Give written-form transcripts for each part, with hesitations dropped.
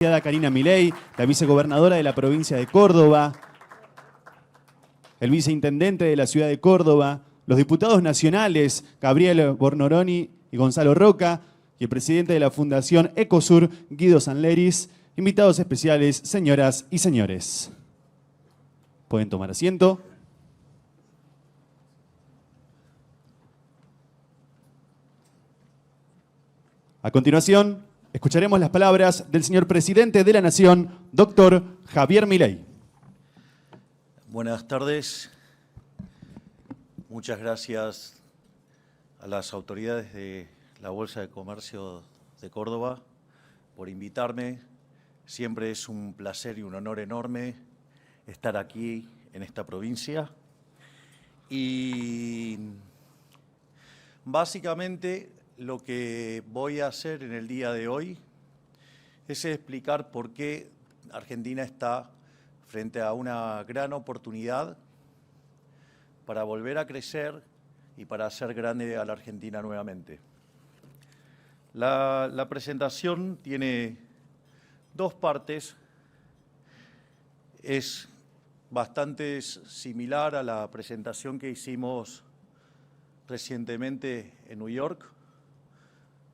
Karina Milei, la vicegobernadora de la provincia de Córdoba, el viceintendente de la ciudad de Córdoba, los diputados nacionales Gabriel Bornoroni y Gonzalo Roca, y el presidente de la Fundación Ecosur, Guido Sanleris, invitados especiales, señoras y señores. Pueden tomar asiento. A continuación, escucharemos las palabras del señor presidente de la Nación, doctor Javier Milei. Buenas tardes. Muchas gracias a las autoridades de la Bolsa de Comercio de Córdoba por invitarme. Siempre es un placer y un honor enorme estar aquí en esta provincia. Y básicamente lo que voy a hacer en el día de hoy es explicar por qué Argentina está frente a una gran oportunidad para volver a crecer y para hacer grande a la Argentina nuevamente. La presentación tiene dos partes. Es bastante similar a la presentación que hicimos recientemente en New York,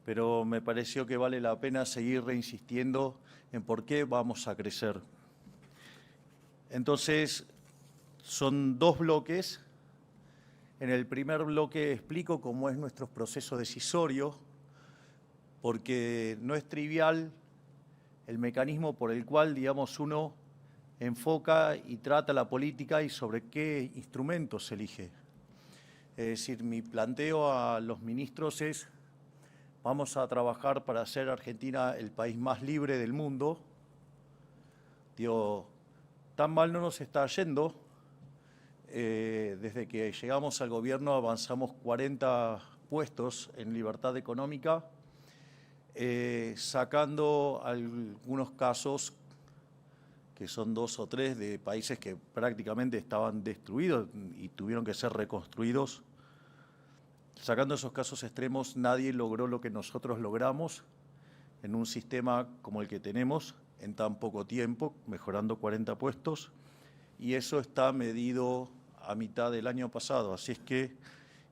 pero me pareció que vale la pena seguir reinsistiendo en por qué vamos a crecer. Entonces, son dos bloques. En el primer bloque explico cómo es nuestro proceso decisorio, porque no es trivial el mecanismo por el cual, digamos, uno enfoca y trata la política y sobre qué instrumentos se elige. Es decir, mi planteo a los ministros es: vamos a trabajar para hacer Argentina el país más libre del mundo. Digo, tan mal no nos está yendo. Desde que llegamos al gobierno avanzamos 40 puestos en libertad económica, sacando algunos casos, que son 2 o 3, de países que prácticamente estaban destruidos y tuvieron que ser reconstruidos. Sacando esos casos extremos, nadie logró lo que nosotros logramos en un sistema como el que tenemos en tan poco tiempo, mejorando 40 puestos, y eso está medido a mitad del año pasado. Así es que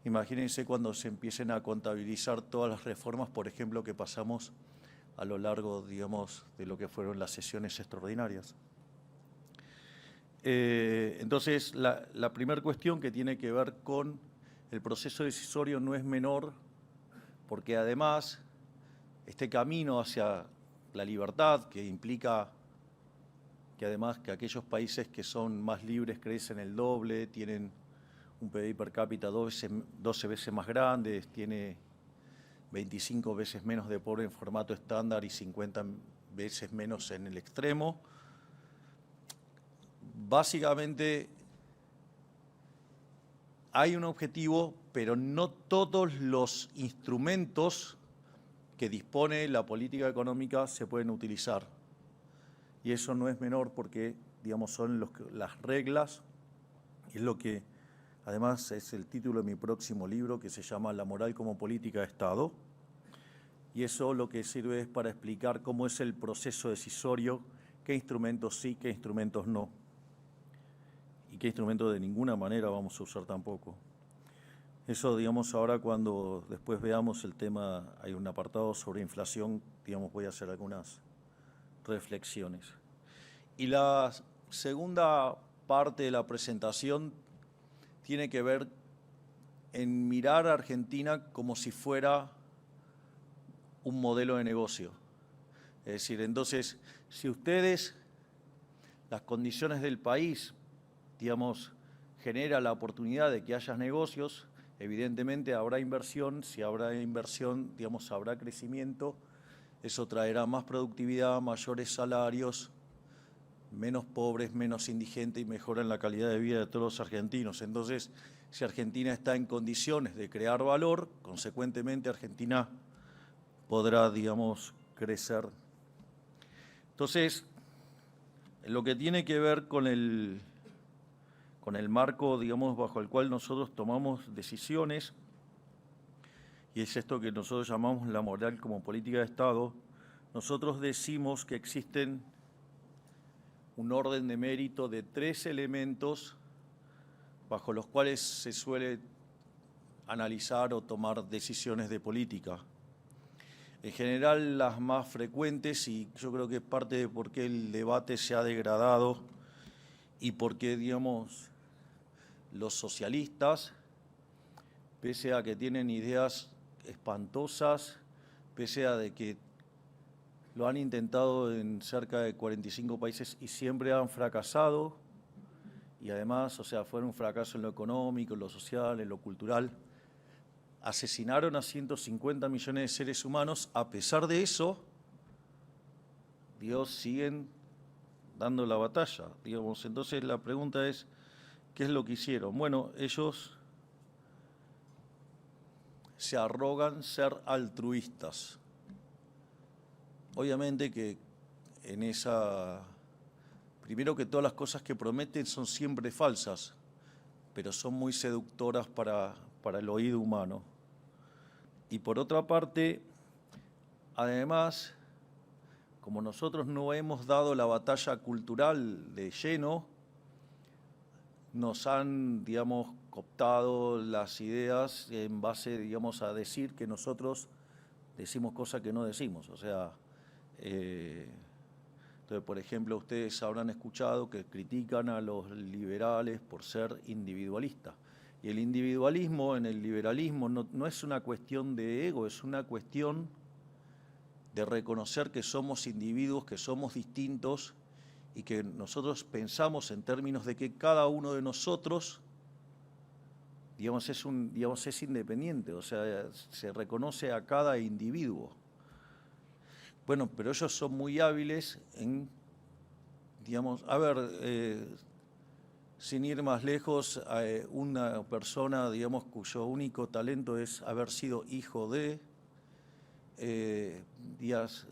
imagínense cuando se empiecen a contabilizar todas las reformas, por ejemplo, que pasamos a lo largo, digamos, de lo que fueron las sesiones extraordinarias. Entonces, la primera cuestión que tiene que ver con el proceso decisorio no es menor, porque además este camino hacia la libertad, que implica que además que aquellos países que son más libres crecen el doble, tienen un PBI per cápita 12 veces más grande, tiene 25 veces menos de pobre en formato estándar y 50 veces menos en el extremo. Básicamente hay un objetivo, pero no todos los instrumentos que dispone la política económica se pueden utilizar. Y eso no es menor porque, digamos, son las reglas, y es lo que además es el título de mi próximo libro, que se llama La moral como política de Estado. Y eso lo que sirve es para explicar cómo es el proceso decisorio, qué instrumentos sí, qué instrumentos no, y qué instrumentos de ninguna manera vamos a usar tampoco. Eso, digamos, ahora cuando después veamos el tema, hay un apartado sobre inflación, digamos, voy a hacer algunas reflexiones. Y la segunda parte de la presentación tiene que ver en mirar a Argentina como si fuera un modelo de negocio. Es decir, entonces, si ustedes, las condiciones del país, digamos, genera la oportunidad de que haya negocios, evidentemente habrá inversión. Si habrá inversión, digamos, habrá crecimiento. Eso traerá más productividad, mayores salarios, menos pobres, menos indigentes y mejora en la calidad de vida de todos los argentinos. Entonces, si Argentina está en condiciones de crear valor, consecuentemente Argentina podrá, digamos, crecer. Entonces, lo que tiene que ver con el marco, digamos, bajo el cual nosotros tomamos decisiones, y es esto que nosotros llamamos la moral como política de Estado, nosotros decimos que existen un orden de mérito de 3 elementos bajo los cuales se suele analizar o tomar decisiones de política. En general, las más frecuentes, y yo creo que es parte de por qué el debate se ha degradado y por qué, digamos, los socialistas, pese a que tienen ideas espantosas, pese a de que lo han intentado en cerca de 45 países y siempre han fracasado, y además, o sea, fueron un fracaso en lo económico, en lo social, en lo cultural. Asesinaron a 150 millones de seres humanos. A pesar de eso, Dios, siguen dando la batalla, digamos. Entonces la pregunta es, ¿qué es lo que hicieron? Bueno, ellos se arrogan ser altruistas. Obviamente que en esa... Primero que todas las cosas que prometen son siempre falsas, pero son muy seductoras para el oído humano. Y por otra parte, además, como nosotros no hemos dado la batalla cultural de lleno, nos han, digamos, cooptado las ideas en base, digamos, a decir que nosotros decimos cosas que no decimos. O sea, entonces, por ejemplo, ustedes habrán escuchado que critican a los liberales por ser individualistas. Y el individualismo en el liberalismo no es una cuestión de ego, es una cuestión de reconocer que somos individuos, que somos distintos y que nosotros pensamos en términos de que cada uno de nosotros, digamos, es independiente, o sea, se reconoce a cada individuo. Bueno, pero ellos son muy hábiles en, digamos, sin ir más lejos, una persona, digamos, cuyo único talento es haber sido hijo de, Díaz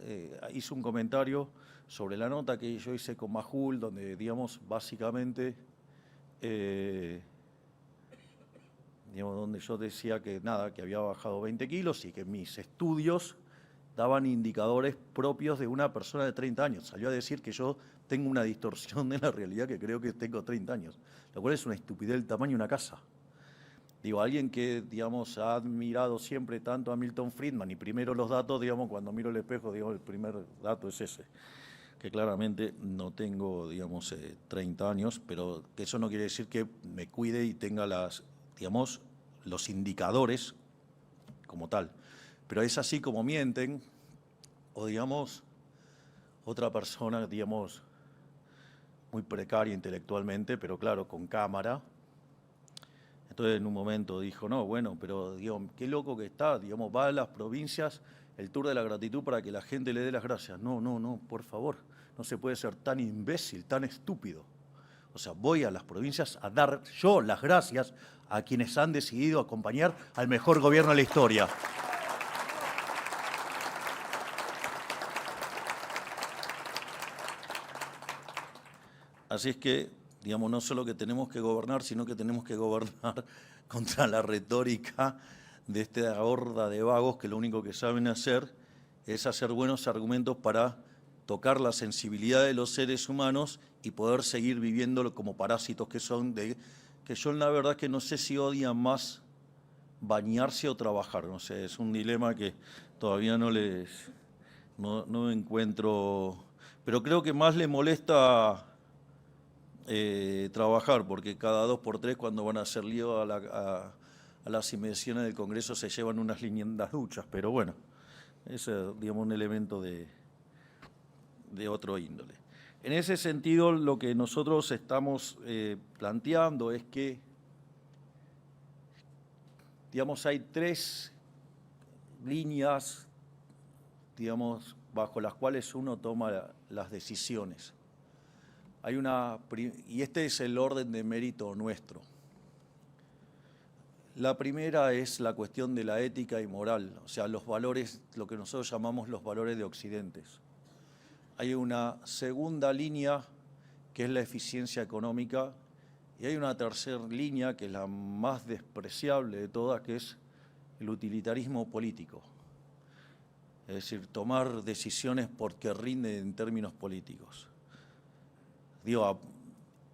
hizo un comentario sobre la nota que yo hice con Majul, donde, digamos, básicamente, donde yo decía que nada, que había bajado 20 kilos y que mis estudios daban indicadores propios de una persona de 30 años. Salió a decir que yo tengo una distorsión de la realidad, que creo que tengo 30 años, lo cual es una estupidez del tamaño de una casa. Digo, alguien que, digamos, ha admirado siempre tanto a Milton Friedman, y primero los datos, digamos, cuando miro el espejo, digamos, el primer dato es ese, que claramente no tengo, digamos, 30 años, pero que eso no quiere decir que me cuide y tenga digamos, los indicadores como tal. Pero es así como mienten, o digamos, otra persona, digamos, muy precaria intelectualmente, pero claro, con cámara. Entonces en un momento dijo, no, bueno, pero digamos, qué loco que está, digamos, va a las provincias el tour de la gratitud para que la gente le dé las gracias. No, por favor, no se puede ser tan imbécil, tan estúpido. O sea, voy a las provincias a dar yo las gracias a quienes han decidido acompañar al mejor gobierno de la historia. Así es que, digamos, no solo que tenemos que gobernar, sino que tenemos que gobernar contra la retórica de esta horda de vagos que lo único que saben hacer es hacer buenos argumentos para tocar la sensibilidad de los seres humanos y poder seguir viviéndolo como parásitos que son, que yo la verdad que no sé si odian más bañarse o trabajar. No sé, es un dilema que todavía no encuentro, pero creo que más le molesta trabajar, porque cada 2 por 3 cuando van a hacer lío a las inmediaciones del Congreso se llevan unas lindas duchas, pero bueno, es, digamos, un elemento de otro índole. En ese sentido, lo que nosotros estamos planteando es que, digamos, hay 3 líneas, digamos, bajo las cuales uno toma las decisiones. Y este es el orden de mérito nuestro. La primera es la cuestión de la ética y moral, o sea, los valores, lo que nosotros llamamos los valores de Occidente. Hay una segunda línea que es la eficiencia económica y hay una tercera línea que es la más despreciable de todas, que es el utilitarismo político. es decir, tomar decisiones porque rinden en términos políticos. Digo,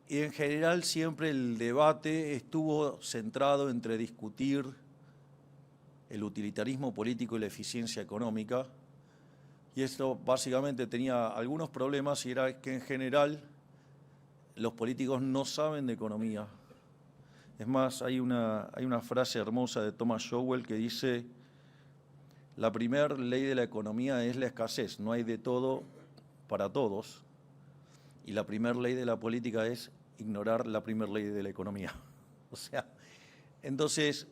y en general siempre el debate estuvo centrado entre discutir el utilitarismo político y la eficiencia económica, y esto básicamente tenía algunos problemas, y era que en general los políticos no saben de economía. Es más, hay una frase hermosa de Thomas Sowell que dice: la primera ley de la economía es la escasez, no hay de todo para todos, y la primera ley de la política es ignorar la primera ley de la economía. O sea, entonces,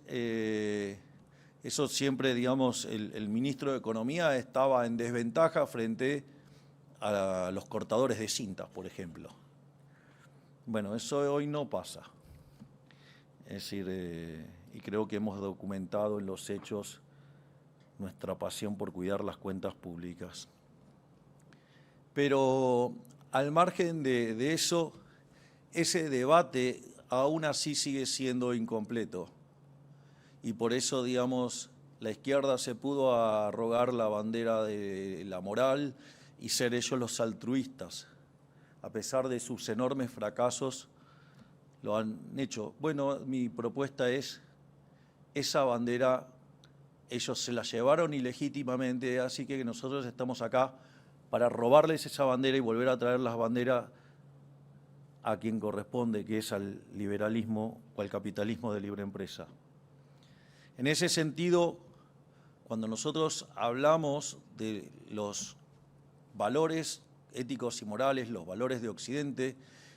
eso siempre, digamos, el ministro de Economía estaba en desventaja frente a los cortadores de cintas, por ejemplo. Bueno, eso hoy no pasa. Es decir, y creo que hemos documentado en los hechos nuestra pasión por cuidar las cuentas públicas. Pero al margen de eso, ese debate aún así sigue siendo incompleto. Y por eso, digamos, la izquierda se pudo arrogar la bandera de la moral y ser ellos los altruistas. A pesar de sus enormes fracasos, lo han hecho. Bueno, mi propuesta es, esa bandera ellos se la llevaron ilegítimamente, así que nosotros estamos acá para robarles esa bandera y volver a traer las banderas a quien corresponde, que es al liberalismo o al capitalismo de libre empresa. En ese sentido, cuando nosotros hablamos de los valores éticos y morales, los valores de Occidente,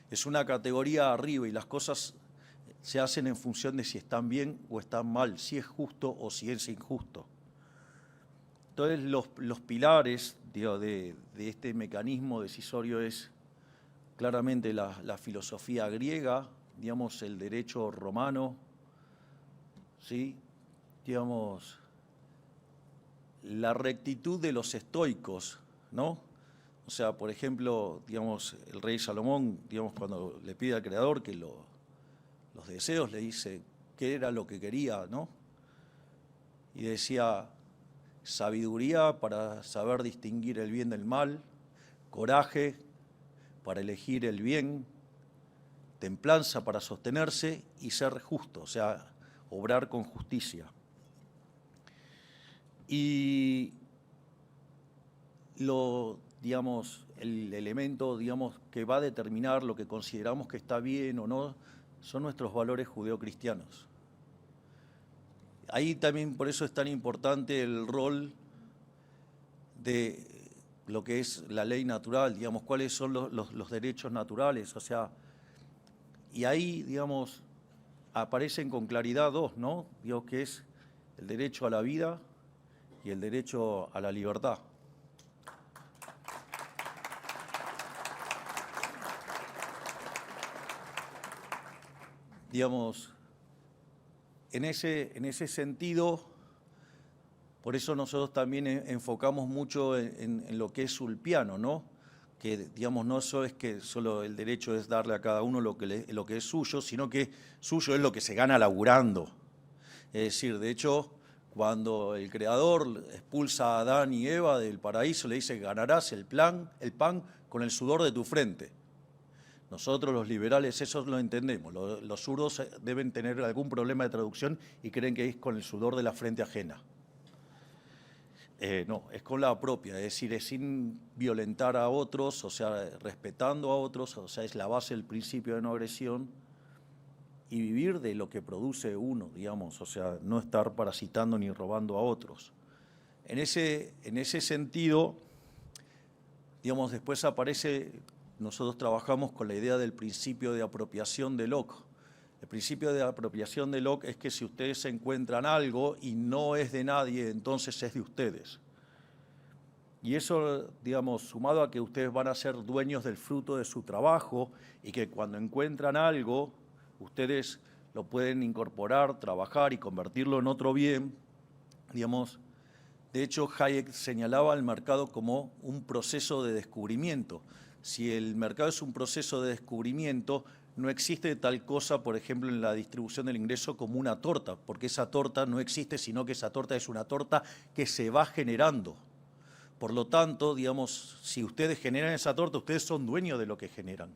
es una categoría arriba y las cosas se hacen en función de si están bien o están mal, si es justo o si es injusto. Entonces, los pilares, digo, de este mecanismo decisorio es claramente la filosofía griega, digamos, el derecho romano, ¿sí? Digamos, la rectitud de los estoicos, ¿no? O sea, por ejemplo, digamos, el rey Salomón, digamos, cuando le pide al Creador que los deseos, le dice qué era lo que quería, ¿no? Y decía: sabiduría para saber distinguir el bien del mal, coraje para elegir el bien, templanza para sostenerse y ser justo, o sea, obrar con justicia. Y digamos, el elemento, digamos, que va a determinar lo que consideramos que está bien o no, son nuestros valores judeocristianos. Ahí también por eso es tan importante el rol de lo que es la ley natural, digamos, cuáles son los derechos naturales, o sea, y ahí, digamos, aparecen con claridad dos, ¿no? Digo, que es el derecho a la vida y el derecho a la libertad. Digamos, en ese sentido, por eso nosotros también enfocamos mucho en lo que es ulpiano, ¿no? Que, digamos, no solo es que solo el derecho es darle a cada uno lo que es suyo, sino que suyo es lo que se gana laburando. Es decir, de hecho, cuando el Creador expulsa a Adán y Eva del paraíso, le dice: ganarás el pan con el sudor de tu frente. Nosotros los liberales eso lo entendemos, los zurdos deben tener algún problema de traducción y creen que es con el sudor de la frente ajena. No, es con la propia, es decir, es sin violentar a otros, o sea, respetando a otros, o sea, es la base del principio de no agresión y vivir de lo que produce uno, digamos, o sea, no estar parasitando ni robando a otros. En ese sentido, digamos, después aparece... Nosotros trabajamos con la idea del principio de apropiación de Locke. El principio de apropiación de Locke es que si ustedes encuentran algo y no es de nadie, entonces es de ustedes. Y eso, digamos, sumado a que ustedes van a ser dueños del fruto de su trabajo y que cuando encuentran algo, ustedes lo pueden incorporar, trabajar y convertirlo en otro bien, digamos. De hecho, Hayek señalaba al mercado como un proceso de descubrimiento. Si el mercado es un proceso de descubrimiento, no existe tal cosa, por ejemplo, en la distribución del ingreso como una torta, porque esa torta no existe, sino que esa torta es una torta que se va generando. Por lo tanto, digamos, si ustedes generan esa torta, ustedes son dueños de lo que generan.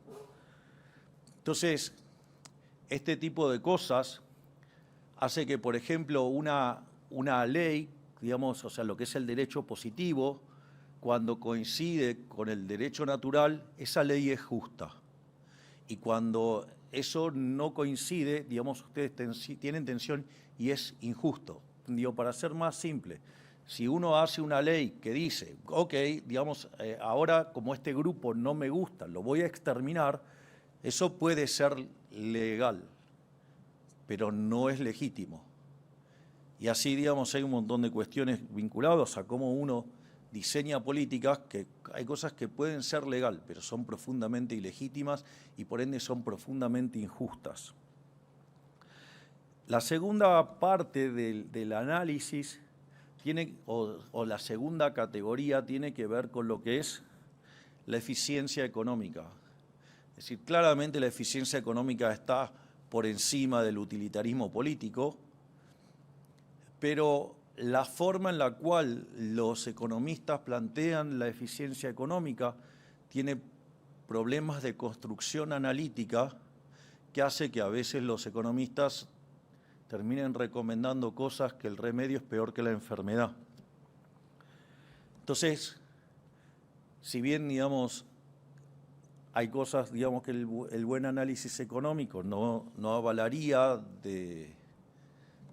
Entonces, este tipo de cosas hace que, por ejemplo, una ley, digamos, o sea, lo que es el derecho positivo, cuando coincide con el derecho natural, esa ley es justa. Y cuando eso no coincide, digamos, ustedes tienen tensión y es injusto. Digo, para ser más simple, si uno hace una ley que dice, ok, digamos, ahora como este grupo no me gusta, lo voy a exterminar, eso puede ser legal, pero no es legítimo. Y así, digamos, hay un montón de cuestiones vinculadas a cómo uno diseña políticas, que hay cosas que pueden ser legal, pero son profundamente ilegítimas y por ende son profundamente injustas. La segunda parte del análisis o la segunda categoría tiene que ver con lo que es la eficiencia económica. Es decir, claramente la eficiencia económica está por encima del utilitarismo político, pero la forma en la cual los economistas plantean la eficiencia económica tiene problemas de construcción analítica que hace que a veces los economistas terminen recomendando cosas que el remedio es peor que la enfermedad. Entonces, si bien, digamos, hay cosas, digamos, que el buen análisis económico no avalaría de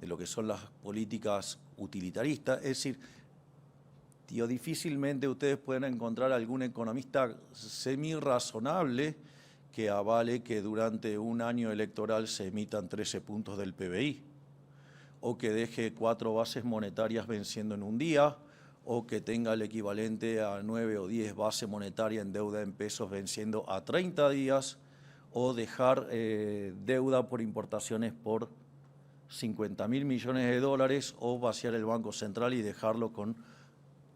lo que son las políticas utilitaristas, es decir, difícilmente ustedes pueden encontrar algún economista semi-razonable que avale que durante un año electoral se emitan 13 puntos del PBI, o que deje 4 bases monetarias venciendo en un día, o que tenga el equivalente a 9 o 10 bases monetarias en deuda en pesos venciendo a 30 días, o dejar deuda por importaciones por 50.000 millones de dólares, o vaciar el Banco Central y dejarlo con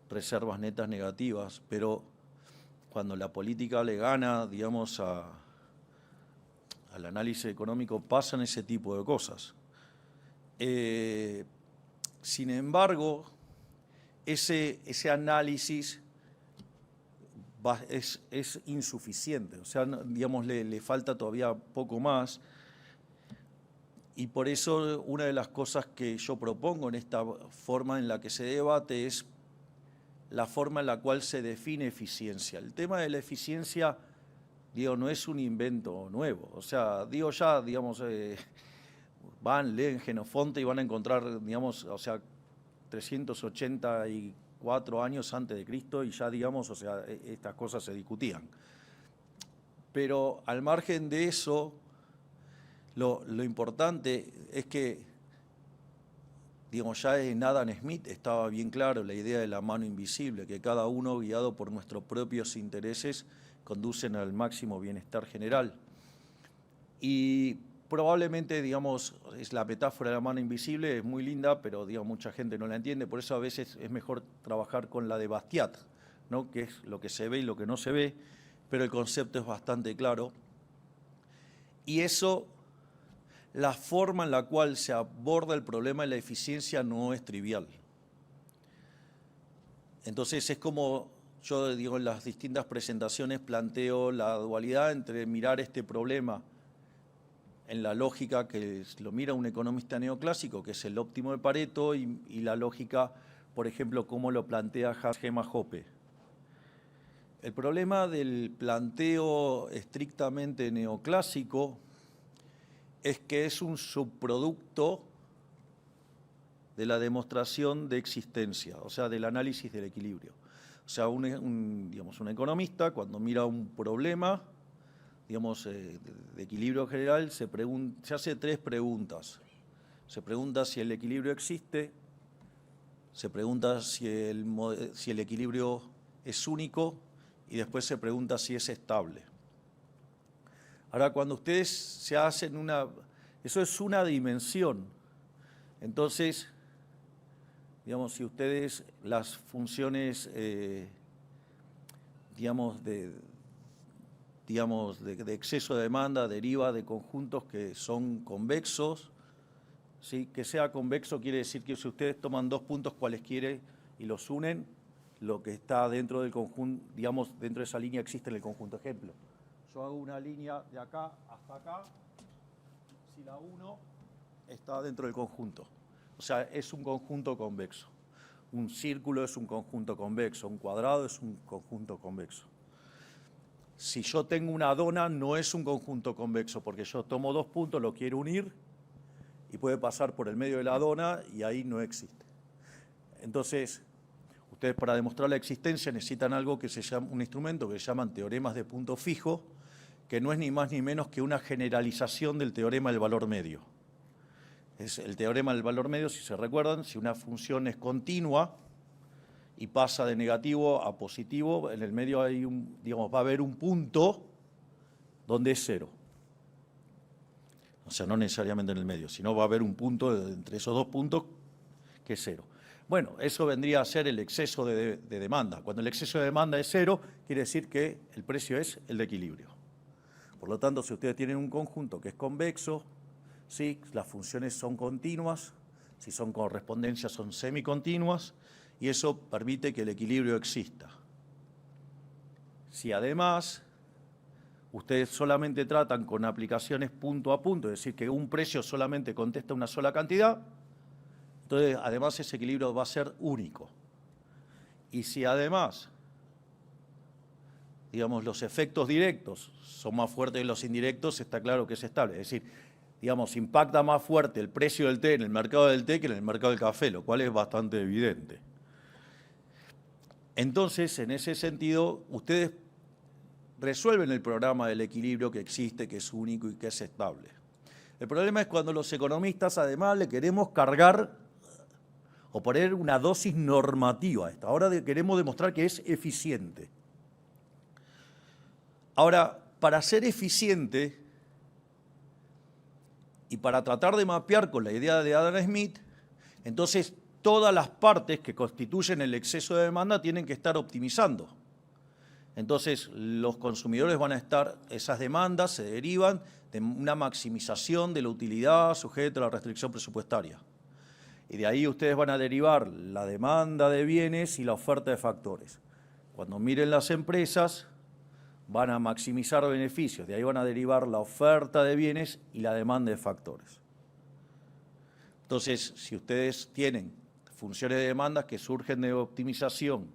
reservas netas negativas. Pero cuando la política le gana, digamos, al análisis económico, pasan ese tipo de cosas. Sin embargo, ese análisis es insuficiente, o sea, digamos, le falta todavía poco más, y por eso una de las cosas que yo propongo en esta forma en la que se debate es la forma en la cual se define eficiencia. El tema de la eficiencia, digo, no es un invento nuevo, o sea, digo ya, digamos, leen Genofonte y van a encontrar, digamos, o sea, 384 años antes de Cristo y ya, digamos, o sea, estas cosas se discutían. Pero al margen de eso, lo importante es que, digamos, ya en Adam Smith estaba bien claro la idea de la mano invisible, que cada uno, guiado por nuestros propios intereses, conducen al máximo bienestar general. Y probablemente, digamos, es la metáfora de la mano invisible, es muy linda, pero, digamos, mucha gente no la entiende, por eso a veces es mejor trabajar con la de Bastiat, ¿no? Que es lo que se ve y lo que no se ve, pero el concepto es bastante claro. Y eso, la forma en la cual se aborda el problema de la eficiencia no es trivial. Entonces es como yo digo en las distintas presentaciones, planteo la dualidad entre mirar este problema en la lógica que lo mira un economista neoclásico, que es el óptimo de Pareto, y la lógica, por ejemplo, como lo plantea Hans Hermann Hoppe. El problema del planteo estrictamente neoclásico es que es un subproducto de la demostración de existencia, o sea, del análisis del equilibrio. O sea, digamos, un economista, cuando mira un problema, digamos, de equilibrio general, se hace 3 preguntas. Se pregunta si el equilibrio existe, se pregunta si el equilibrio es único y después se pregunta si es estable. Ahora, cuando ustedes se hacen eso es una dimensión. Entonces, digamos, si ustedes las funciones, digamos, de exceso de demanda deriva de conjuntos que son convexos, ¿sí? Que sea convexo quiere decir que si ustedes toman 2 puntos cualesquiera y los unen, lo que está dentro del conjunto, digamos, dentro de esa línea existe en el conjunto. Ejemplo, yo hago una línea de acá hasta acá, si la uno está dentro del conjunto. O sea, es un conjunto convexo. Un círculo es un conjunto convexo, un cuadrado es un conjunto convexo. Si yo tengo una dona, no es un conjunto convexo, porque yo tomo dos puntos, lo quiero unir, y puede pasar por el medio de la dona, y ahí no existe. Entonces, ustedes para demostrar la existencia necesitan algo que se llama, un instrumento que se llaman teoremas de punto fijo, que no es ni más ni menos que una generalización del teorema del valor medio. Es el teorema del valor medio, si se recuerdan, si una función es continua y pasa de negativo a positivo, en el medio hay va a haber un punto donde es cero. O sea, no necesariamente en el medio, sino va a haber un punto entre esos dos puntos que es cero. Bueno, eso vendría a ser el exceso de demanda. Cuando el exceso de demanda es cero, quiere decir que el precio es el de equilibrio. Por lo tanto, si ustedes tienen un conjunto que es convexo, ¿sí? Las funciones son continuas, si son correspondencias son semicontinuas, y eso permite que el equilibrio exista. Si además ustedes solamente tratan con aplicaciones punto a punto, es decir, que un precio solamente contesta una sola cantidad, entonces además ese equilibrio va a ser único. Y si además, digamos, los efectos directos son más fuertes que los indirectos, está claro que es estable. Es decir, digamos, impacta más fuerte el precio del té en el mercado del té que en el mercado del café, lo cual es bastante evidente. Entonces, en ese sentido, ustedes resuelven el programa del equilibrio que existe, que es único y que es estable. El problema es cuando los economistas además le queremos cargar o poner una dosis normativa a esto. Ahora queremos demostrar que es eficiente. Ahora, para ser eficiente y para tratar de mapear con la idea de Adam Smith, entonces todas las partes que constituyen el exceso de demanda tienen que estar optimizando. Entonces los consumidores van a estar, esas demandas se derivan de una maximización de la utilidad sujeta a la restricción presupuestaria. Y de ahí ustedes van a derivar la demanda de bienes y la oferta de factores. Cuando miren las empresas, van a maximizar beneficios, de ahí van a derivar la oferta de bienes y la demanda de factores. Entonces, si ustedes tienen funciones de demanda que surgen de optimización,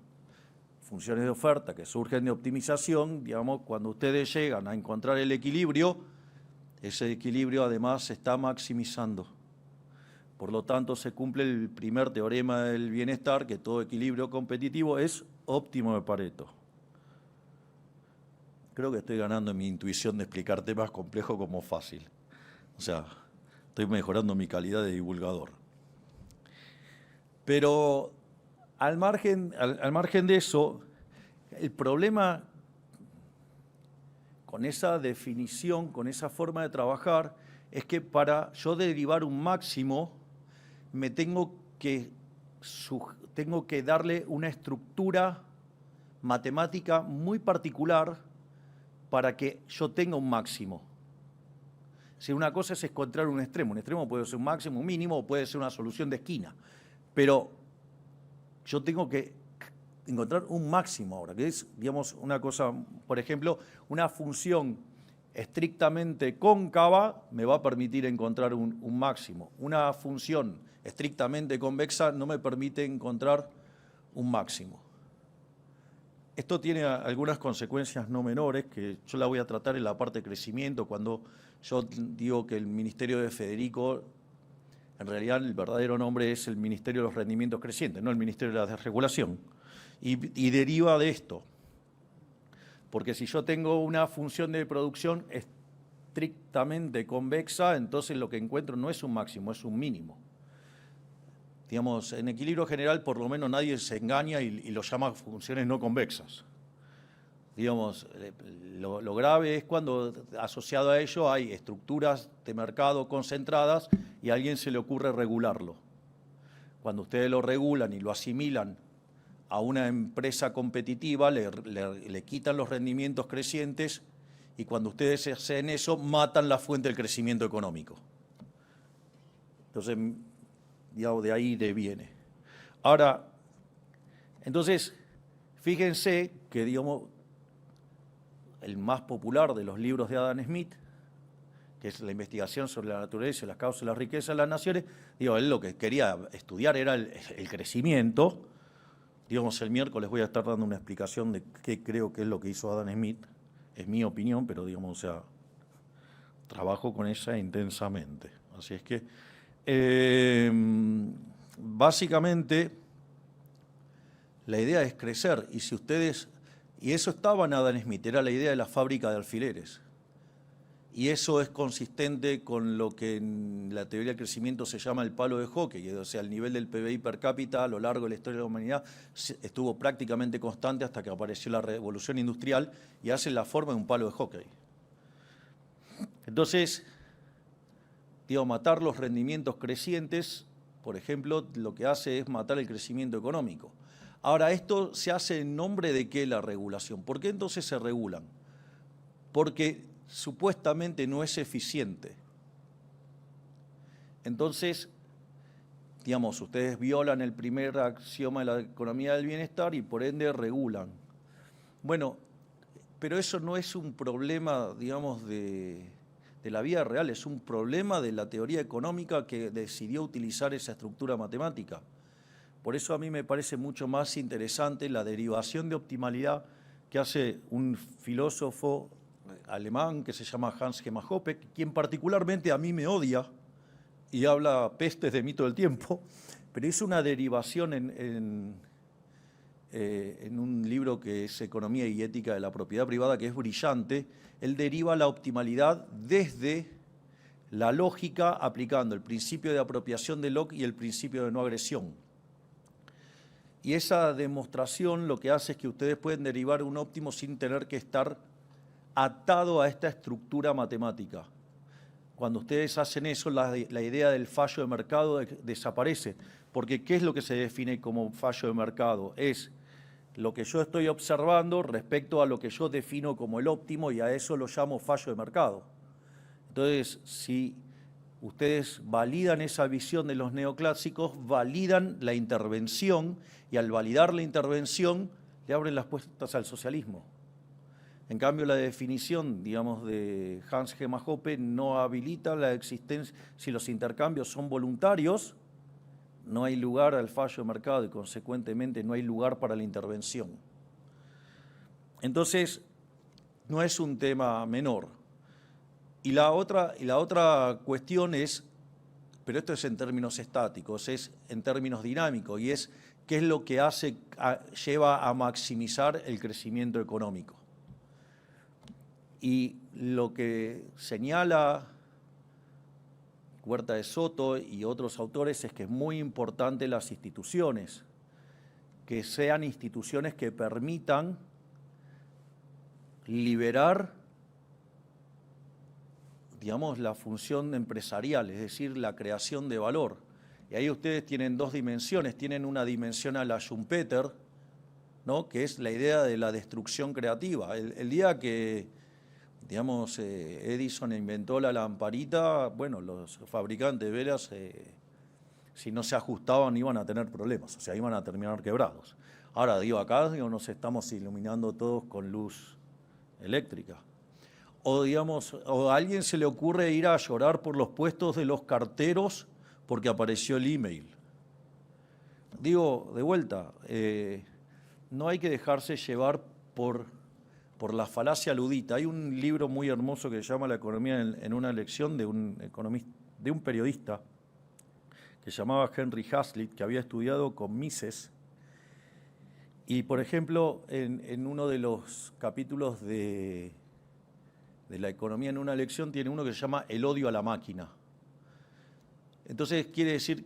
funciones de oferta que surgen de optimización, digamos, cuando ustedes llegan a encontrar el equilibrio, ese equilibrio además se está maximizando. Por lo tanto, se cumple el primer teorema del bienestar, que todo equilibrio competitivo es óptimo de Pareto. Creo que estoy ganando en mi intuición de explicar temas complejos como fácil. O sea, estoy mejorando mi calidad de divulgador. Pero al margen de eso, el problema con esa definición, con esa forma de trabajar, es que para yo derivar un máximo, me tengo que darle una estructura matemática muy particular para que yo tenga un máximo. Si una cosa es encontrar un extremo puede ser un máximo, un mínimo, o puede ser una solución de esquina, pero yo tengo que encontrar un máximo ahora, que es, digamos, una cosa, por ejemplo, una función estrictamente cóncava me va a permitir encontrar un máximo. Una función estrictamente convexa no me permite encontrar un máximo. Esto tiene algunas consecuencias no menores que yo la voy a tratar en la parte de crecimiento, cuando yo digo que el Ministerio de Federico, en realidad el verdadero nombre es el Ministerio de los Rendimientos Crecientes, no el Ministerio de la Desregulación, y deriva de esto. Porque si yo tengo una función de producción estrictamente convexa, entonces lo que encuentro no es un máximo, es un mínimo. Digamos, en equilibrio general por lo menos nadie se engaña y lo llama funciones no convexas. Digamos, lo grave es cuando asociado a ello hay estructuras de mercado concentradas y a alguien se le ocurre regularlo. Cuando ustedes lo regulan y lo asimilan a una empresa competitiva, le quitan los rendimientos crecientes y cuando ustedes hacen eso, matan la fuente del crecimiento económico. Entonces, digamos, de ahí deviene. Ahora, entonces, Fíjense que, digamos, el más popular de los libros de Adam Smith, que es la investigación sobre la naturaleza y las causas de la riqueza de las naciones, digo, él lo que quería estudiar era el crecimiento. Digamos, el miércoles voy a estar dando una explicación de qué creo que es lo que hizo Adam Smith. Es mi opinión, pero digamos, o sea, trabajo con ella intensamente. Así es que, básicamente, la idea es crecer. Y si ustedes, y eso estaba en Adam Smith, era la idea de la fábrica de alfileres. Y eso es consistente con lo que en la teoría del crecimiento se llama el palo de hockey, o sea, el nivel del PBI per cápita a lo largo de la historia de la humanidad estuvo prácticamente constante hasta que apareció la revolución industrial y hace la forma de un palo de hockey. Entonces, digo, matar los rendimientos crecientes, por ejemplo, lo que hace es matar el crecimiento económico. Ahora, esto se hace en nombre de ¿qué? La regulación. ¿Por qué entonces se regulan? Porque supuestamente no es eficiente. Entonces, digamos, ustedes violan el primer axioma de la economía del bienestar y por ende regulan. Bueno, pero eso no es un problema, digamos, de la vida real, es un problema de la teoría económica que decidió utilizar esa estructura matemática. Por eso a mí me parece mucho más interesante la derivación de optimalidad que hace un filósofo alemán que se llama Hans Hermann Hoppe, quien particularmente a mí me odia y habla pestes de mí todo el tiempo, pero hizo una derivación en un libro que es Economía y Ética de la Propiedad Privada, que es brillante. Él deriva la optimalidad desde la lógica aplicando el principio de apropiación de Locke y el principio de no agresión. Y esa demostración lo que hace es que ustedes pueden derivar un óptimo sin tener que estar atado a esta estructura matemática. Cuando ustedes hacen eso, la idea del fallo de mercado desaparece, porque ¿qué es lo que se define como fallo de mercado? Es lo que yo estoy observando respecto a lo que yo defino como el óptimo y a eso lo llamo fallo de mercado. Entonces, si ustedes validan esa visión de los neoclásicos, validan la intervención y al validar la intervención le abren las puertas al socialismo. En cambio, la definición, digamos, de Hans Hermann Hoppe no habilita la existencia. Si los intercambios son voluntarios, no hay lugar al fallo de mercado y, consecuentemente, no hay lugar para la intervención. Entonces, no es un tema menor. Y la otra cuestión es, pero esto es en términos estáticos, es en términos dinámicos, y es qué es lo que lleva a maximizar el crecimiento económico. Y lo que señala Huerta de Soto y otros autores es que es muy importante las instituciones, que sean instituciones que permitan liberar, digamos, la función empresarial, es decir, la creación de valor. Y ahí ustedes tienen dos dimensiones, tienen una dimensión a la Schumpeter, ¿no? Que es la idea de la destrucción creativa. El día que, digamos, Edison inventó la lamparita, bueno, los fabricantes de velas, si no se ajustaban, iban a tener problemas, o sea, iban a terminar quebrados. Ahora, digo, acá nos estamos iluminando todos con luz eléctrica. O, digamos, o a alguien se le ocurre ir a llorar por los puestos de los carteros porque apareció el email. Digo, de vuelta, no hay que dejarse llevar por la falacia ludita. Hay un libro muy hermoso que se llama La economía en una lección de un periodista que se llamaba Henry Hazlitt, que había estudiado con Mises. Y, por ejemplo, en uno de los capítulos de la economía en una lección tiene uno que se llama El odio a la máquina. Entonces quiere decir,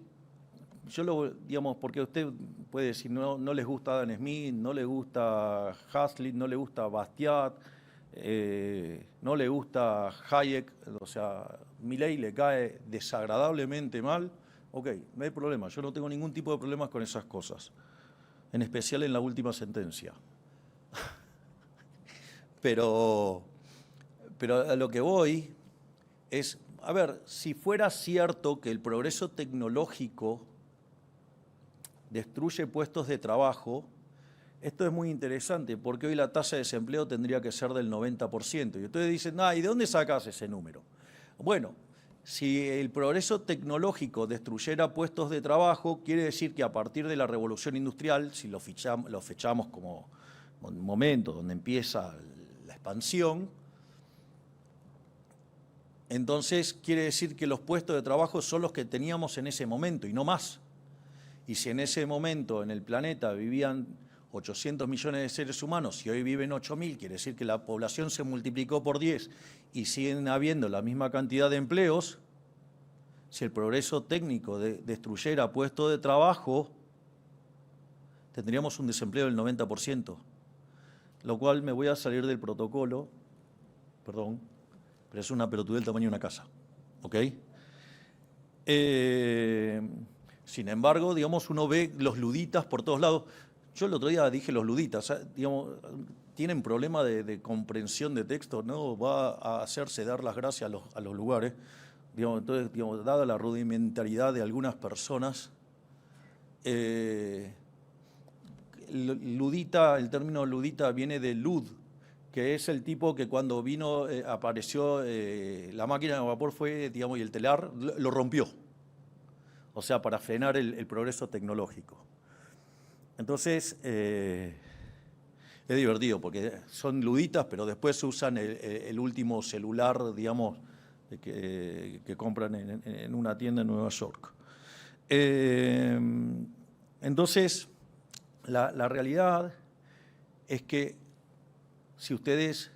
digamos, porque usted puede decir, no les gusta Adam Smith, no le gusta Hazlitt, no le gusta Bastiat, no le gusta Hayek, o sea, Milei le cae desagradablemente mal. Ok, no hay problema, yo no tengo ningún tipo de problemas con esas cosas, en especial en la última sentencia. Pero a lo que voy es, a ver, si fuera cierto que el progreso tecnológico destruye puestos de trabajo, Esto es muy interesante porque hoy la tasa de desempleo tendría que ser del 90%. Y ustedes dicen, ¿y de dónde sacas ese número? Bueno, si el progreso tecnológico destruyera puestos de trabajo, quiere decir que a partir de la revolución industrial, si lo fechamos como un momento donde empieza la expansión, entonces quiere decir que los puestos de trabajo son los que teníamos en ese momento y no más. Y si en ese momento en el planeta vivían 800 millones de seres humanos y hoy viven 8.000, quiere decir que la población se multiplicó por 10 y siguen habiendo la misma cantidad de empleos. Si el progreso técnico destruyera puestos de trabajo, tendríamos un desempleo del 90%, lo cual me voy a salir del protocolo, perdón, pero es una pelotudez del tamaño de una casa, ¿ok? Sin embargo, digamos, uno ve los luditas por todos lados. Yo el otro día dije los luditas, digamos, tienen problema de comprensión de texto, no va a hacerse dar las gracias a los lugares. Digamos, entonces, digamos, dada la rudimentariedad de algunas personas, ludita, el término ludita viene de lud, que es el tipo que cuando vino, apareció la máquina de vapor fue, digamos, y el telar lo rompió. O sea, para frenar el progreso tecnológico. Entonces, es divertido porque son luditas, pero después usan el último celular, digamos, que compran en una tienda en Nueva York. Entonces, la realidad es que si ustedes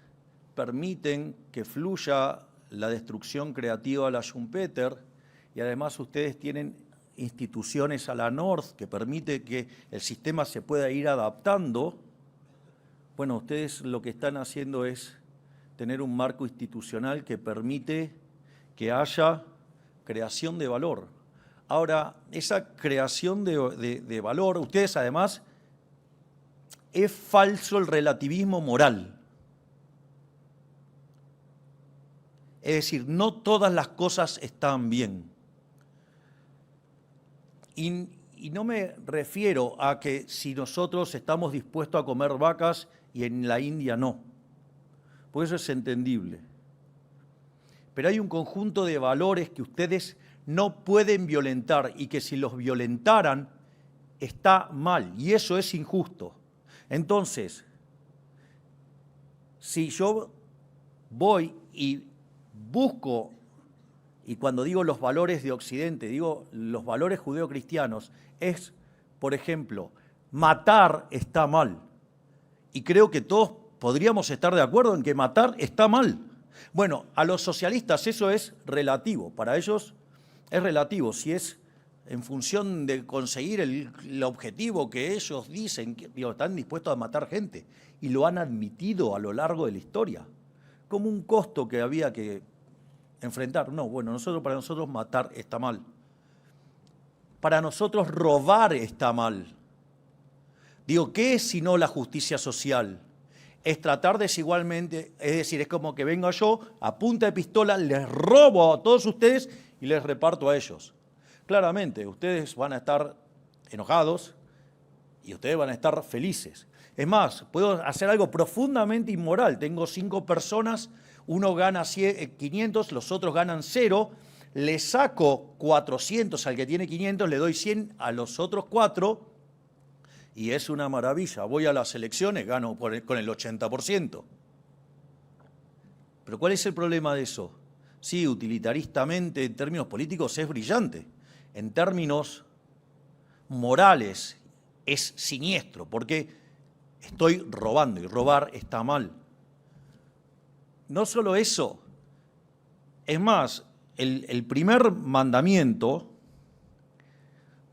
permiten que fluya la destrucción creativa a la Schumpeter, y además ustedes tienen instituciones a la North que permite que el sistema se pueda ir adaptando, bueno, ustedes lo que están haciendo es tener un marco institucional que permite que haya creación de valor. Ahora, esa creación de valor, ustedes además, es falso el relativismo moral. Es decir, no todas las cosas están bien. Y no me refiero a que si nosotros estamos dispuestos a comer vacas y en la India no, porque eso es entendible. Pero hay un conjunto de valores que ustedes no pueden violentar y que si los violentaran está mal y eso es injusto. Entonces, si yo voy y busco, y cuando digo los valores de Occidente, digo los valores judeocristianos, es, por ejemplo, matar está mal. Y creo que todos podríamos estar de acuerdo en que matar está mal. Bueno, a los socialistas eso es relativo, para ellos es relativo, si es en función de conseguir el objetivo que ellos dicen, digo, están dispuestos a matar gente, y lo han admitido a lo largo de la historia, como un costo que había que enfrentar. No, bueno, para nosotros matar está mal. Para nosotros robar está mal. Digo, ¿qué es sino la justicia social? Es tratar desigualmente, es decir, es como que venga yo, a punta de pistola, les robo a todos ustedes y les reparto a ellos. Claramente, ustedes van a estar enojados y ustedes van a estar felices. Es más, puedo hacer algo profundamente inmoral. Tengo 5 personas, uno gana 500, los otros ganan 0, le saco 400 al que tiene 500, le doy 100 a los otros 4 y es una maravilla. Voy a las elecciones, gano con el 80%. Pero ¿cuál es el problema de eso? Sí, utilitaristamente, en términos políticos, es brillante. En términos morales, es siniestro, porque estoy robando y robar está mal. No solo eso, es más, el primer mandamiento,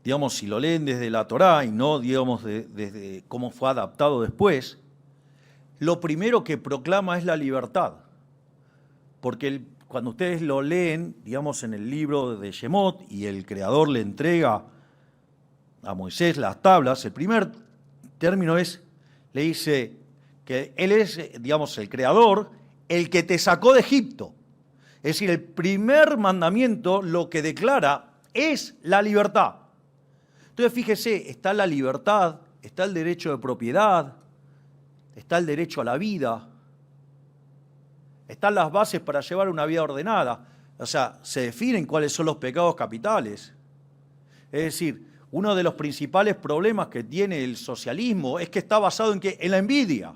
digamos, si lo leen desde la Torá y no, digamos, desde cómo fue adaptado después, lo primero que proclama es la libertad. Porque cuando ustedes lo leen, digamos, en el libro de Shemot y el Creador le entrega a Moisés las tablas, el primer término es, le dice que él es, digamos, el Creador, el que te sacó de Egipto. Es decir, el primer mandamiento lo que declara es la libertad. Entonces, fíjese, está la libertad está el derecho de propiedad, está el derecho a la vida, están las bases para llevar una vida ordenada. O sea, se definen cuáles son los pecados capitales. Es decir, uno de los principales problemas que tiene el socialismo es que está basado en ¿qué? En la envidia.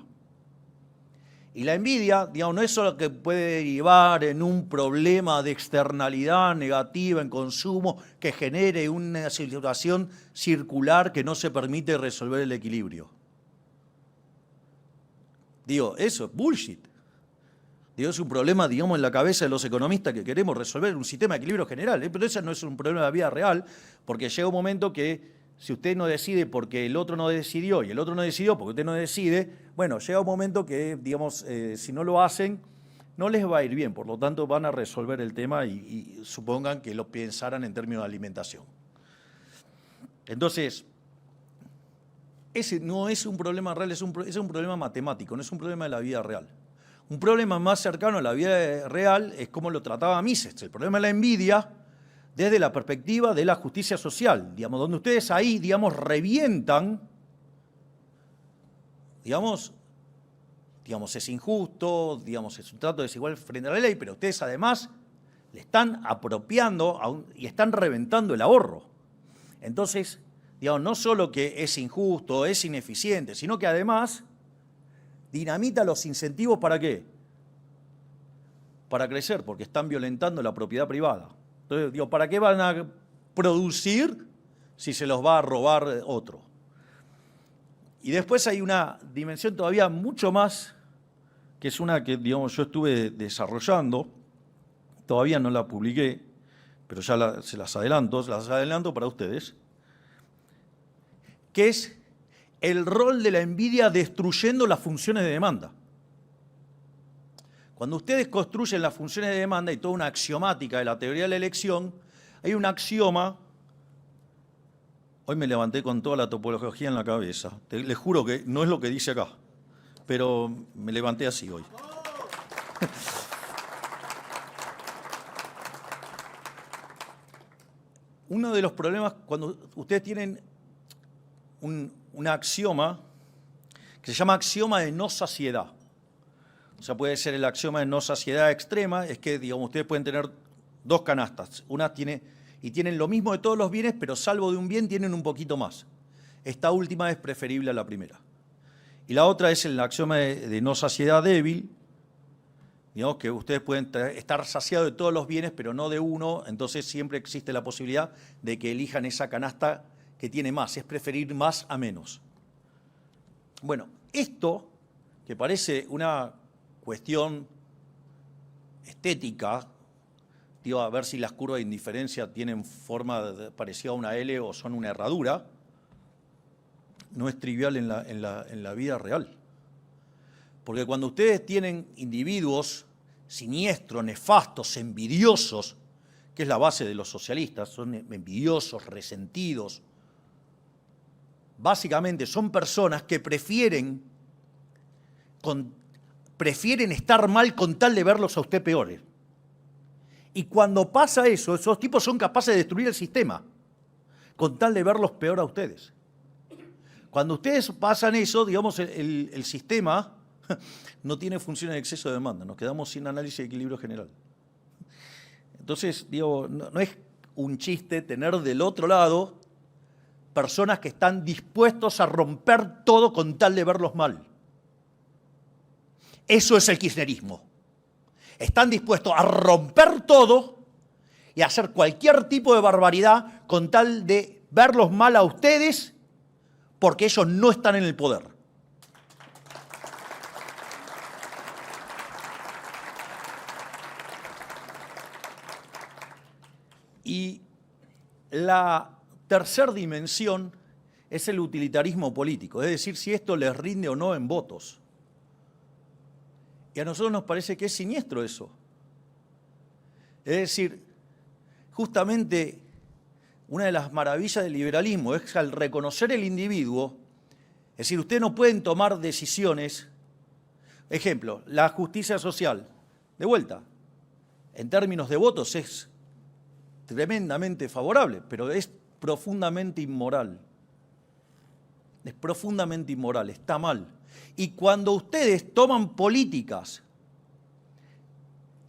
Y la envidia, digamos, no es solo que puede derivar en un problema de externalidad negativa en consumo que genere una situación circular que no se permite resolver el equilibrio. Digo, eso es bullshit. Digo, es un problema, digamos, en la cabeza de los economistas que queremos resolver un sistema de equilibrio general. Pero ese no es un problema de la vida real, porque llega un momento que si usted no decide porque el otro no decidió y el otro no decidió porque usted no decide, bueno, llega un momento que, digamos, si no lo hacen, no les va a ir bien. Por lo tanto, van a resolver el tema y supongan que lo pensaran en términos de alimentación. Entonces, ese no es un problema real, es un problema matemático, no es un problema de la vida real. Un problema más cercano a la vida real es como lo trataba Mises, el problema de la envidia desde la perspectiva de la justicia social, digamos, donde ustedes ahí, digamos, revientan, digamos, es injusto, digamos, es un trato desigual frente a la ley, pero ustedes además le están apropiando y están reventando el ahorro. Entonces, digamos, no solo que es injusto, es ineficiente, sino que además dinamita los incentivos ¿para qué? Para crecer, porque están violentando la propiedad privada. Entonces, digo, ¿para qué van a producir si se los va a robar otro? Y después hay una dimensión todavía mucho más, que es una que, digamos, yo estuve desarrollando, todavía no la publiqué, pero ya se las adelanto para ustedes, que es el rol de la envidia destruyendo las funciones de demanda. Cuando ustedes construyen las funciones de demanda y toda una axiomática de la teoría de la elección, hay un axioma. Hoy me levanté con toda la topología en la cabeza. Les juro que no es lo que dice acá, pero me levanté así hoy. Uno de los problemas cuando ustedes tienen un axioma que se llama axioma de no saciedad. O sea, puede ser el axioma de no saciedad extrema, es que, digamos, ustedes pueden tener dos canastas. Una tienen lo mismo de todos los bienes, pero salvo de un bien tienen un poquito más. Esta última es preferible a la primera. Y la otra es el axioma de no saciedad débil, digamos, que ustedes pueden estar saciados de todos los bienes, pero no de uno, entonces siempre existe la posibilidad de que elijan esa canasta que tiene más, es preferir más a menos. Bueno, esto, que parece una cuestión estética, digo, a ver si las curvas de indiferencia tienen forma parecida a una L o son una herradura, no es trivial en la vida real. Porque cuando ustedes tienen individuos siniestros, nefastos, envidiosos, que es la base de los socialistas, son envidiosos, resentidos, básicamente son personas que prefieren estar mal con tal de verlos a usted peores. Y cuando pasa eso, esos tipos son capaces de destruir el sistema con tal de verlos peor a ustedes. Cuando ustedes pasan eso, digamos, el sistema no tiene función de exceso de demanda. Nos quedamos sin análisis de equilibrio general. Entonces, digo, no es un chiste tener del otro lado personas que están dispuestos a romper todo con tal de verlos mal. Eso es el kirchnerismo. Están dispuestos a romper todo y a hacer cualquier tipo de barbaridad con tal de verlos mal a ustedes porque ellos no están en el poder. Y la tercera dimensión es el utilitarismo político, es decir, si esto les rinde o no en votos. Y a nosotros nos parece que es siniestro eso. Es decir, justamente una de las maravillas del liberalismo es al reconocer el individuo, es decir, ustedes no pueden tomar decisiones. Ejemplo, la justicia social, de vuelta, en términos de votos es tremendamente favorable, pero es profundamente inmoral. Es profundamente inmoral, está mal. Y cuando ustedes toman políticas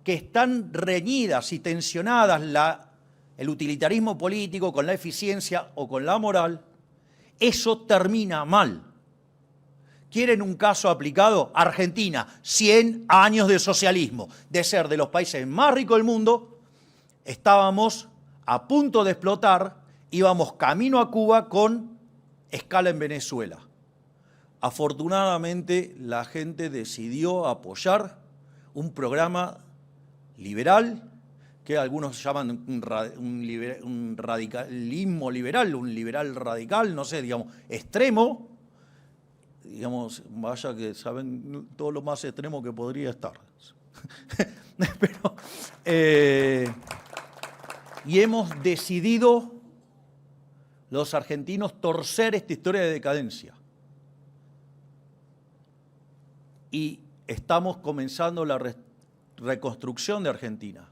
que están reñidas y tensionadas, el utilitarismo político con la eficiencia o con la moral, eso termina mal. ¿Quieren un caso aplicado? Argentina, 100 años de socialismo. De ser de los países más ricos del mundo, estábamos a punto de explotar, íbamos camino a Cuba con escala en Venezuela. Afortunadamente, la gente decidió apoyar un programa liberal, que algunos llaman un radicalismo liberal, un liberal radical, no sé, digamos, extremo, digamos, vaya que saben todo lo más extremo que podría estar. Pero, y hemos decidido los argentinos torcer esta historia de decadencia. Y estamos comenzando la reconstrucción de Argentina.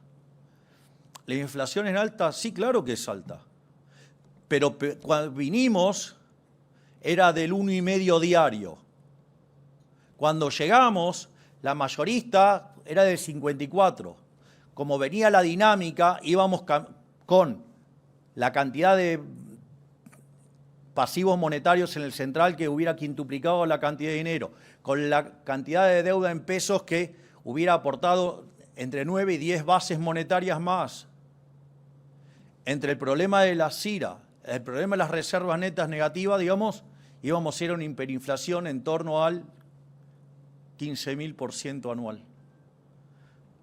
¿La inflación es alta? Sí, claro que es alta. Pero cuando vinimos era del 1,5 diario. Cuando llegamos, la mayorista era del 54. Como venía la dinámica, íbamos con la cantidad de pasivos monetarios en el central que hubiera quintuplicado la cantidad de dinero, con la cantidad de deuda en pesos que hubiera aportado entre 9 y 10 bases monetarias más. Entre el problema de la CIRA, el problema de las reservas netas negativas, digamos, íbamos a ir a una hiperinflación en torno al 15.000% anual.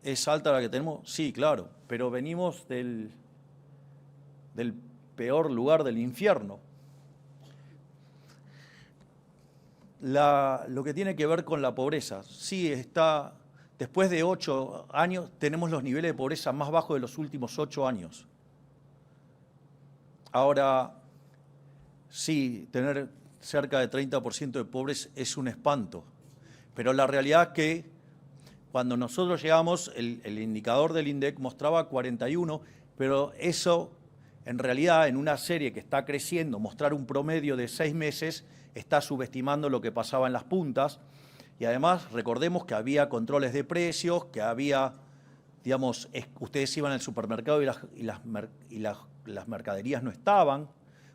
¿Es alta la que tenemos? Sí, claro, pero venimos del peor lugar del infierno. Lo que tiene que ver con la pobreza, sí está, después de 8 años tenemos los niveles de pobreza más bajos de los últimos 8 años. Ahora, sí, tener cerca de 30% de pobres es un espanto, pero la realidad es que cuando nosotros llegamos, el indicador del INDEC mostraba 41, pero eso en realidad en una serie que está creciendo, mostrar un promedio de 6 meses, está subestimando lo que pasaba en las puntas. Y además recordemos que había controles de precios, que había, digamos, ustedes iban al supermercado y las mercaderías no estaban,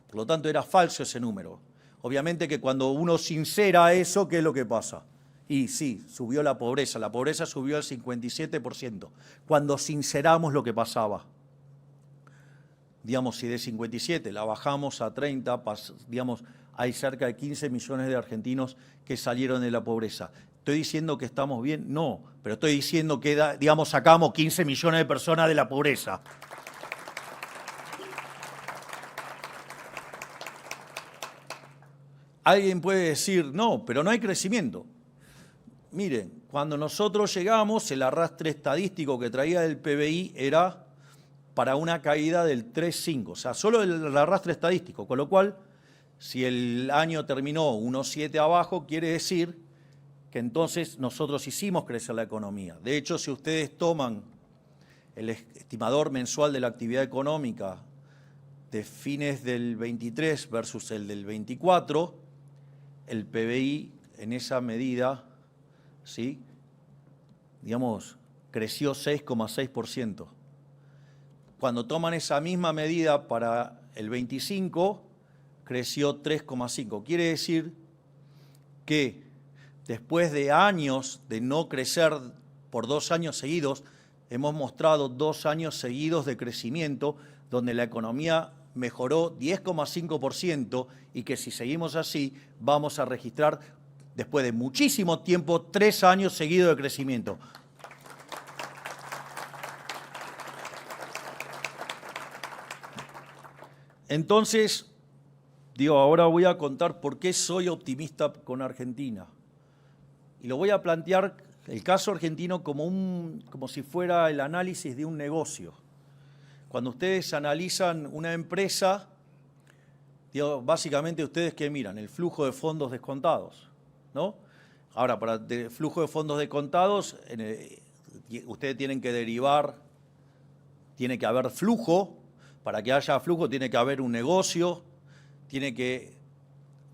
por lo tanto era falso ese número. Obviamente que cuando uno sincera eso, ¿qué es lo que pasa? Y sí, subió la pobreza subió al 57%, cuando sinceramos lo que pasaba. Digamos, si de 57 la bajamos a 30, digamos, hay cerca de 15 millones de argentinos que salieron de la pobreza. ¿Estoy diciendo que estamos bien? No, pero estoy diciendo que, digamos, sacamos 15 millones de personas de la pobreza. Alguien puede decir, no, pero no hay crecimiento. Miren, cuando nosotros llegamos, el arrastre estadístico que traía del PBI era para una caída del 3,5, o sea, solo el arrastre estadístico, con lo cual, si el año terminó 1,7 abajo, quiere decir que entonces nosotros hicimos crecer la economía. De hecho, si ustedes toman el estimador mensual de la actividad económica de fines del 23 versus el del 24, el PBI en esa medida, ¿sí?, digamos, creció 6,6%. Cuando toman esa misma medida para el 25, creció 3,5%. Quiere decir que después de años de no crecer por 2 años seguidos, hemos mostrado 2 años seguidos de crecimiento, donde la economía mejoró 10,5% y que si seguimos así vamos a registrar, después de muchísimo tiempo, 3 años seguidos de crecimiento. Entonces, digo, ahora voy a contar por qué soy optimista con Argentina. Y lo voy a plantear el caso argentino como si fuera el análisis de un negocio. Cuando ustedes analizan una empresa, digo, básicamente ustedes ¿qué miran? El flujo de fondos descontados, ¿no? Ahora, para el flujo de fondos descontados, ustedes tienen que derivar, tiene que haber flujo. Para que haya flujo tiene que haber un negocio, tiene que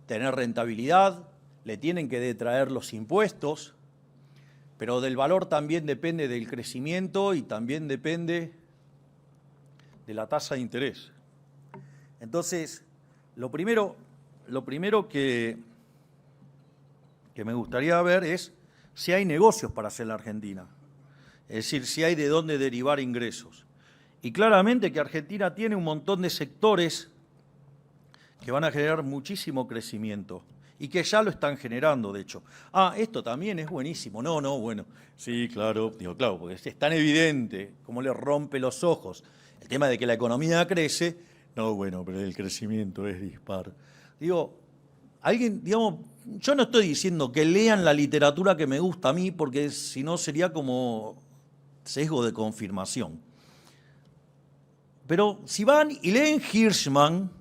tener rentabilidad, le tienen que detraer los impuestos, pero del valor también depende del crecimiento y también depende de la tasa de interés. Entonces, lo primero que me gustaría ver es si hay negocios para hacer en la Argentina, es decir, si hay de dónde derivar ingresos. Y claramente que Argentina tiene un montón de sectores que van a generar muchísimo crecimiento y que ya lo están generando, de hecho. Esto también es buenísimo. Bueno, sí, claro, claro, porque es tan evidente cómo le rompe los ojos el tema de que la economía crece. No, bueno, pero el crecimiento es dispar. Yo no estoy diciendo que lean la literatura que me gusta a mí, porque si no sería como sesgo de confirmación. Pero si van y leen Hirschman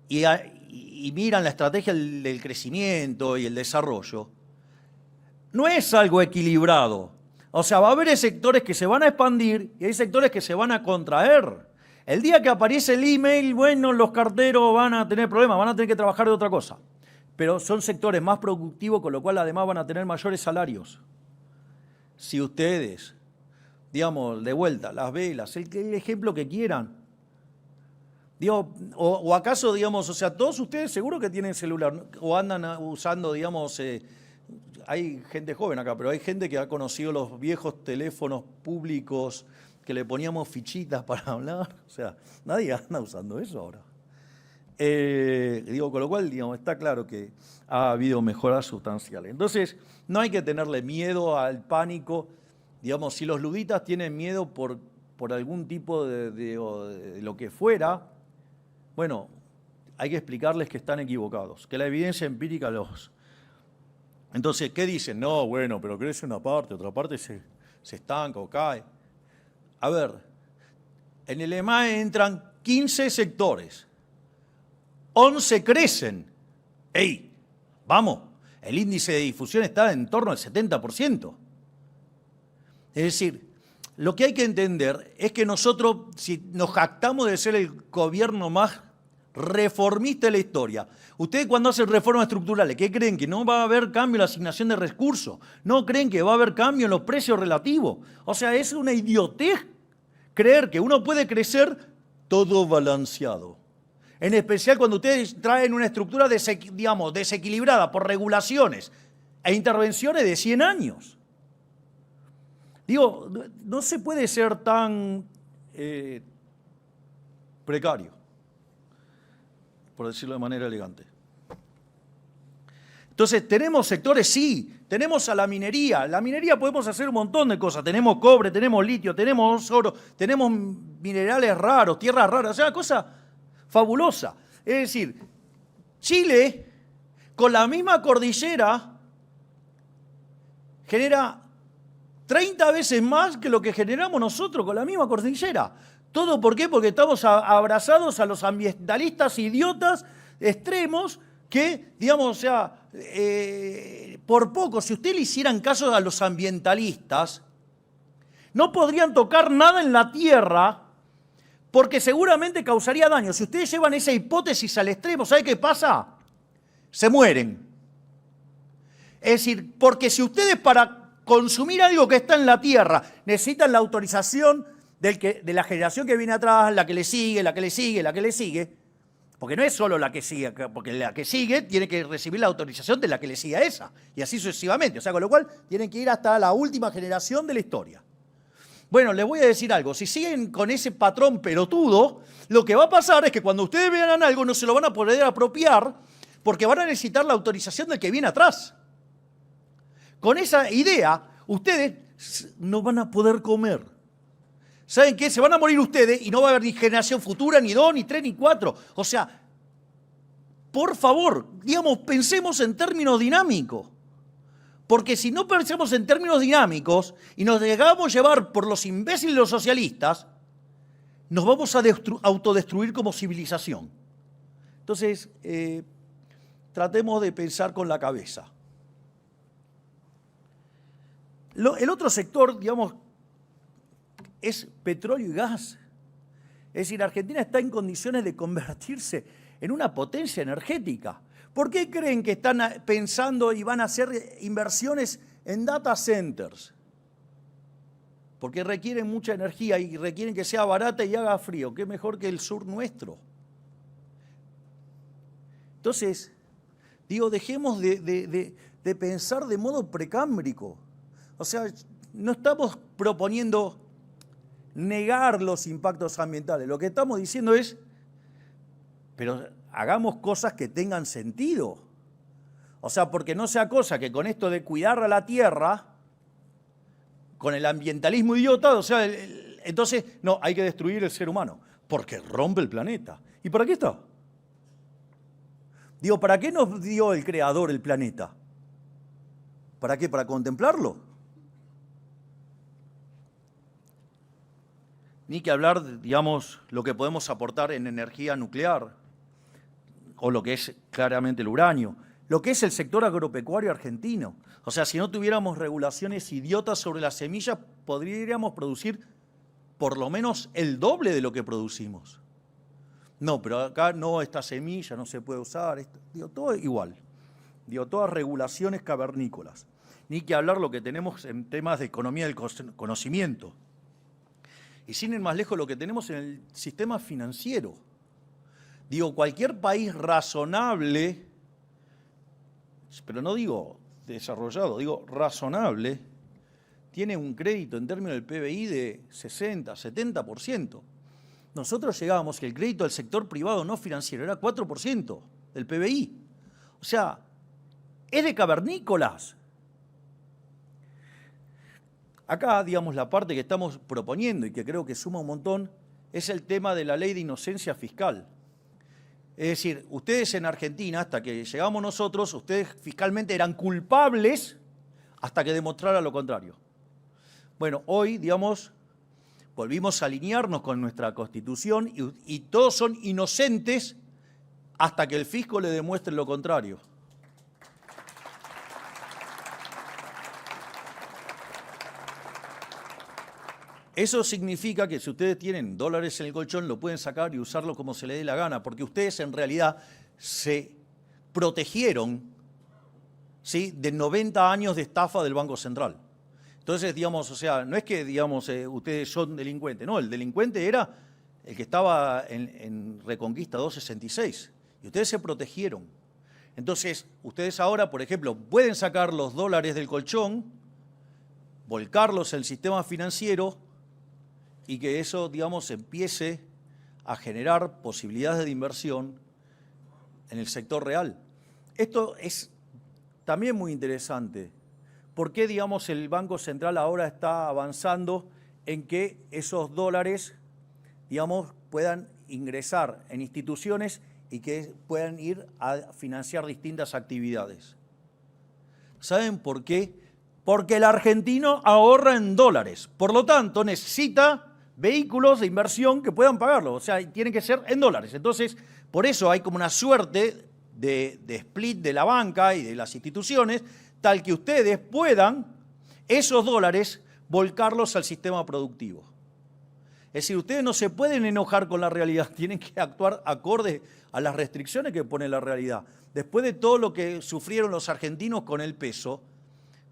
y miran la estrategia del crecimiento y el desarrollo, no es algo equilibrado. O sea, va a haber sectores que se van a expandir y hay sectores que se van a contraer. El día que aparece el email, bueno, los carteros van a tener problemas, van a tener que trabajar de otra cosa. Pero son sectores más productivos, con lo cual además van a tener mayores salarios. Si ustedes, digamos, de vuelta, las velas, el ejemplo que quieran. Digo, o acaso, digamos, o sea, todos ustedes seguro que tienen celular o andan usando, digamos, hay gente joven acá, pero hay gente que ha conocido los viejos teléfonos públicos que le poníamos fichitas para hablar. O sea, nadie anda usando eso ahora. Con lo cual, digamos, está claro que ha habido mejoras sustanciales. Entonces, no hay que tenerle miedo al pánico. Digamos, si los luditas tienen miedo por algún tipo de lo que fuera, bueno, hay que explicarles que están equivocados, que la evidencia empírica los... Entonces, ¿qué dicen? No, bueno, pero crece una parte, otra parte se estanca o cae. A ver, en el EMAE entran 15 sectores, 11 crecen. ¡Ey! Vamos, el índice de difusión está en torno al 70%. Es decir, lo que hay que entender es que nosotros, si nos jactamos de ser el gobierno más reformista de la historia, ustedes cuando hacen reformas estructurales, ¿qué creen? ¿Que no va a haber cambio en la asignación de recursos? ¿No creen que va a haber cambio en los precios relativos? O sea, es una idiotez creer que uno puede crecer todo balanceado. En especial cuando ustedes traen una estructura desequilibrada por regulaciones e intervenciones de 100 años. Digo, no se puede ser tan precario, por decirlo de manera elegante. Entonces, ¿tenemos sectores? Sí. Tenemos a la minería. La minería podemos hacer un montón de cosas. Tenemos cobre, tenemos litio, tenemos oro, tenemos minerales raros, tierras raras. O sea, una cosa fabulosa. Es decir, Chile, con la misma cordillera, genera 30 veces más que lo que generamos nosotros con la misma cordillera. ¿Todo por qué? Porque estamos abrazados a los ambientalistas idiotas extremos que, digamos, o sea, por poco, si ustedes le hicieran caso a los ambientalistas, no podrían tocar nada en la tierra porque seguramente causaría daño. Si ustedes llevan esa hipótesis al extremo, ¿sabe qué pasa? Se mueren. Es decir, porque si ustedes para consumir algo que está en la tierra necesitan la autorización de la generación que viene atrás, la que le sigue, la que le sigue, la que le sigue, porque no es solo la que sigue, porque la que sigue tiene que recibir la autorización de la que le sigue a esa, y así sucesivamente. O sea, con lo cual tienen que ir hasta la última generación de la historia. Bueno, les voy a decir algo. Si siguen con ese patrón pelotudo, lo que va a pasar es que cuando ustedes vean algo no se lo van a poder apropiar porque van a necesitar la autorización del que viene atrás. Con esa idea, ustedes no van a poder comer. ¿Saben qué? Se van a morir ustedes y no va a haber ni generación futura, ni 2, ni 3, ni 4. O sea, por favor, digamos, pensemos en términos dinámicos. Porque si no pensamos en términos dinámicos y nos dejamos llevar por los imbéciles y los socialistas, nos vamos a autodestruir como civilización. Entonces, tratemos de pensar con la cabeza. El otro sector, digamos, es petróleo y gas. Es decir, Argentina está en condiciones de convertirse en una potencia energética. ¿Por qué creen que están pensando y van a hacer inversiones en data centers? Porque requieren mucha energía y requieren que sea barata y haga frío. ¿Qué mejor que el sur nuestro? Entonces, digo, dejemos de pensar de modo precámbrico. O sea, no estamos proponiendo negar los impactos ambientales. Lo que estamos diciendo es, pero hagamos cosas que tengan sentido. O sea, porque no sea cosa que con esto de cuidar a la tierra, con el ambientalismo idiota, o sea, entonces, no, hay que destruir el ser humano, porque rompe el planeta. ¿Y para qué está? Digo, ¿para qué nos dio el creador el planeta? ¿Para qué? ¿Para contemplarlo? Ni que hablar, digamos, lo que podemos aportar en energía nuclear, o lo que es claramente el uranio, lo que es el sector agropecuario argentino. O sea, si no tuviéramos regulaciones idiotas sobre las semillas, podríamos producir por lo menos el doble de lo que producimos. No, pero acá no, esta semilla no se puede usar, digo, todo igual. Digo, todas regulaciones cavernícolas. Ni que hablar lo que tenemos en temas de economía del conocimiento. Y sin ir más lejos, lo que tenemos en el sistema financiero. Digo, cualquier país razonable, pero no digo desarrollado, digo razonable, tiene un crédito en términos del PBI de 60, 70%. Nosotros llegábamos que el crédito del sector privado no financiero era 4% del PBI. O sea, es de cavernícolas. Acá, digamos, la parte que estamos proponiendo y que creo que suma un montón es el tema de la ley de inocencia fiscal. Es decir, ustedes en Argentina, hasta que llegamos nosotros, ustedes fiscalmente eran culpables hasta que demostrara lo contrario. Bueno, hoy, digamos, volvimos a alinearnos con nuestra Constitución y todos son inocentes hasta que el fisco le demuestre lo contrario. Eso significa que si ustedes tienen dólares en el colchón, lo pueden sacar y usarlo como se les dé la gana, porque ustedes en realidad se protegieron, ¿sí?, de 90 años de estafa del Banco Central. Entonces, digamos, o sea, no es que, digamos, ustedes son delincuentes, no, el delincuente era el que estaba en Reconquista 266, y ustedes se protegieron. Entonces, ustedes ahora, por ejemplo, pueden sacar los dólares del colchón, volcarlos en el sistema financiero, y que eso, digamos, empiece a generar posibilidades de inversión en el sector real. Esto es también muy interesante. ¿Por qué, digamos, el Banco Central ahora está avanzando en que esos dólares, digamos, puedan ingresar en instituciones y que puedan ir a financiar distintas actividades? ¿Saben por qué? Porque el argentino ahorra en dólares. Por lo tanto, necesita vehículos de inversión que puedan pagarlo. O sea, tienen que ser en dólares. Entonces, por eso hay como una suerte de split de la banca y de las instituciones, tal que ustedes puedan esos dólares volcarlos al sistema productivo. Es decir, ustedes no se pueden enojar con la realidad, tienen que actuar acorde a las restricciones que pone la realidad. Después de todo lo que sufrieron los argentinos con el peso,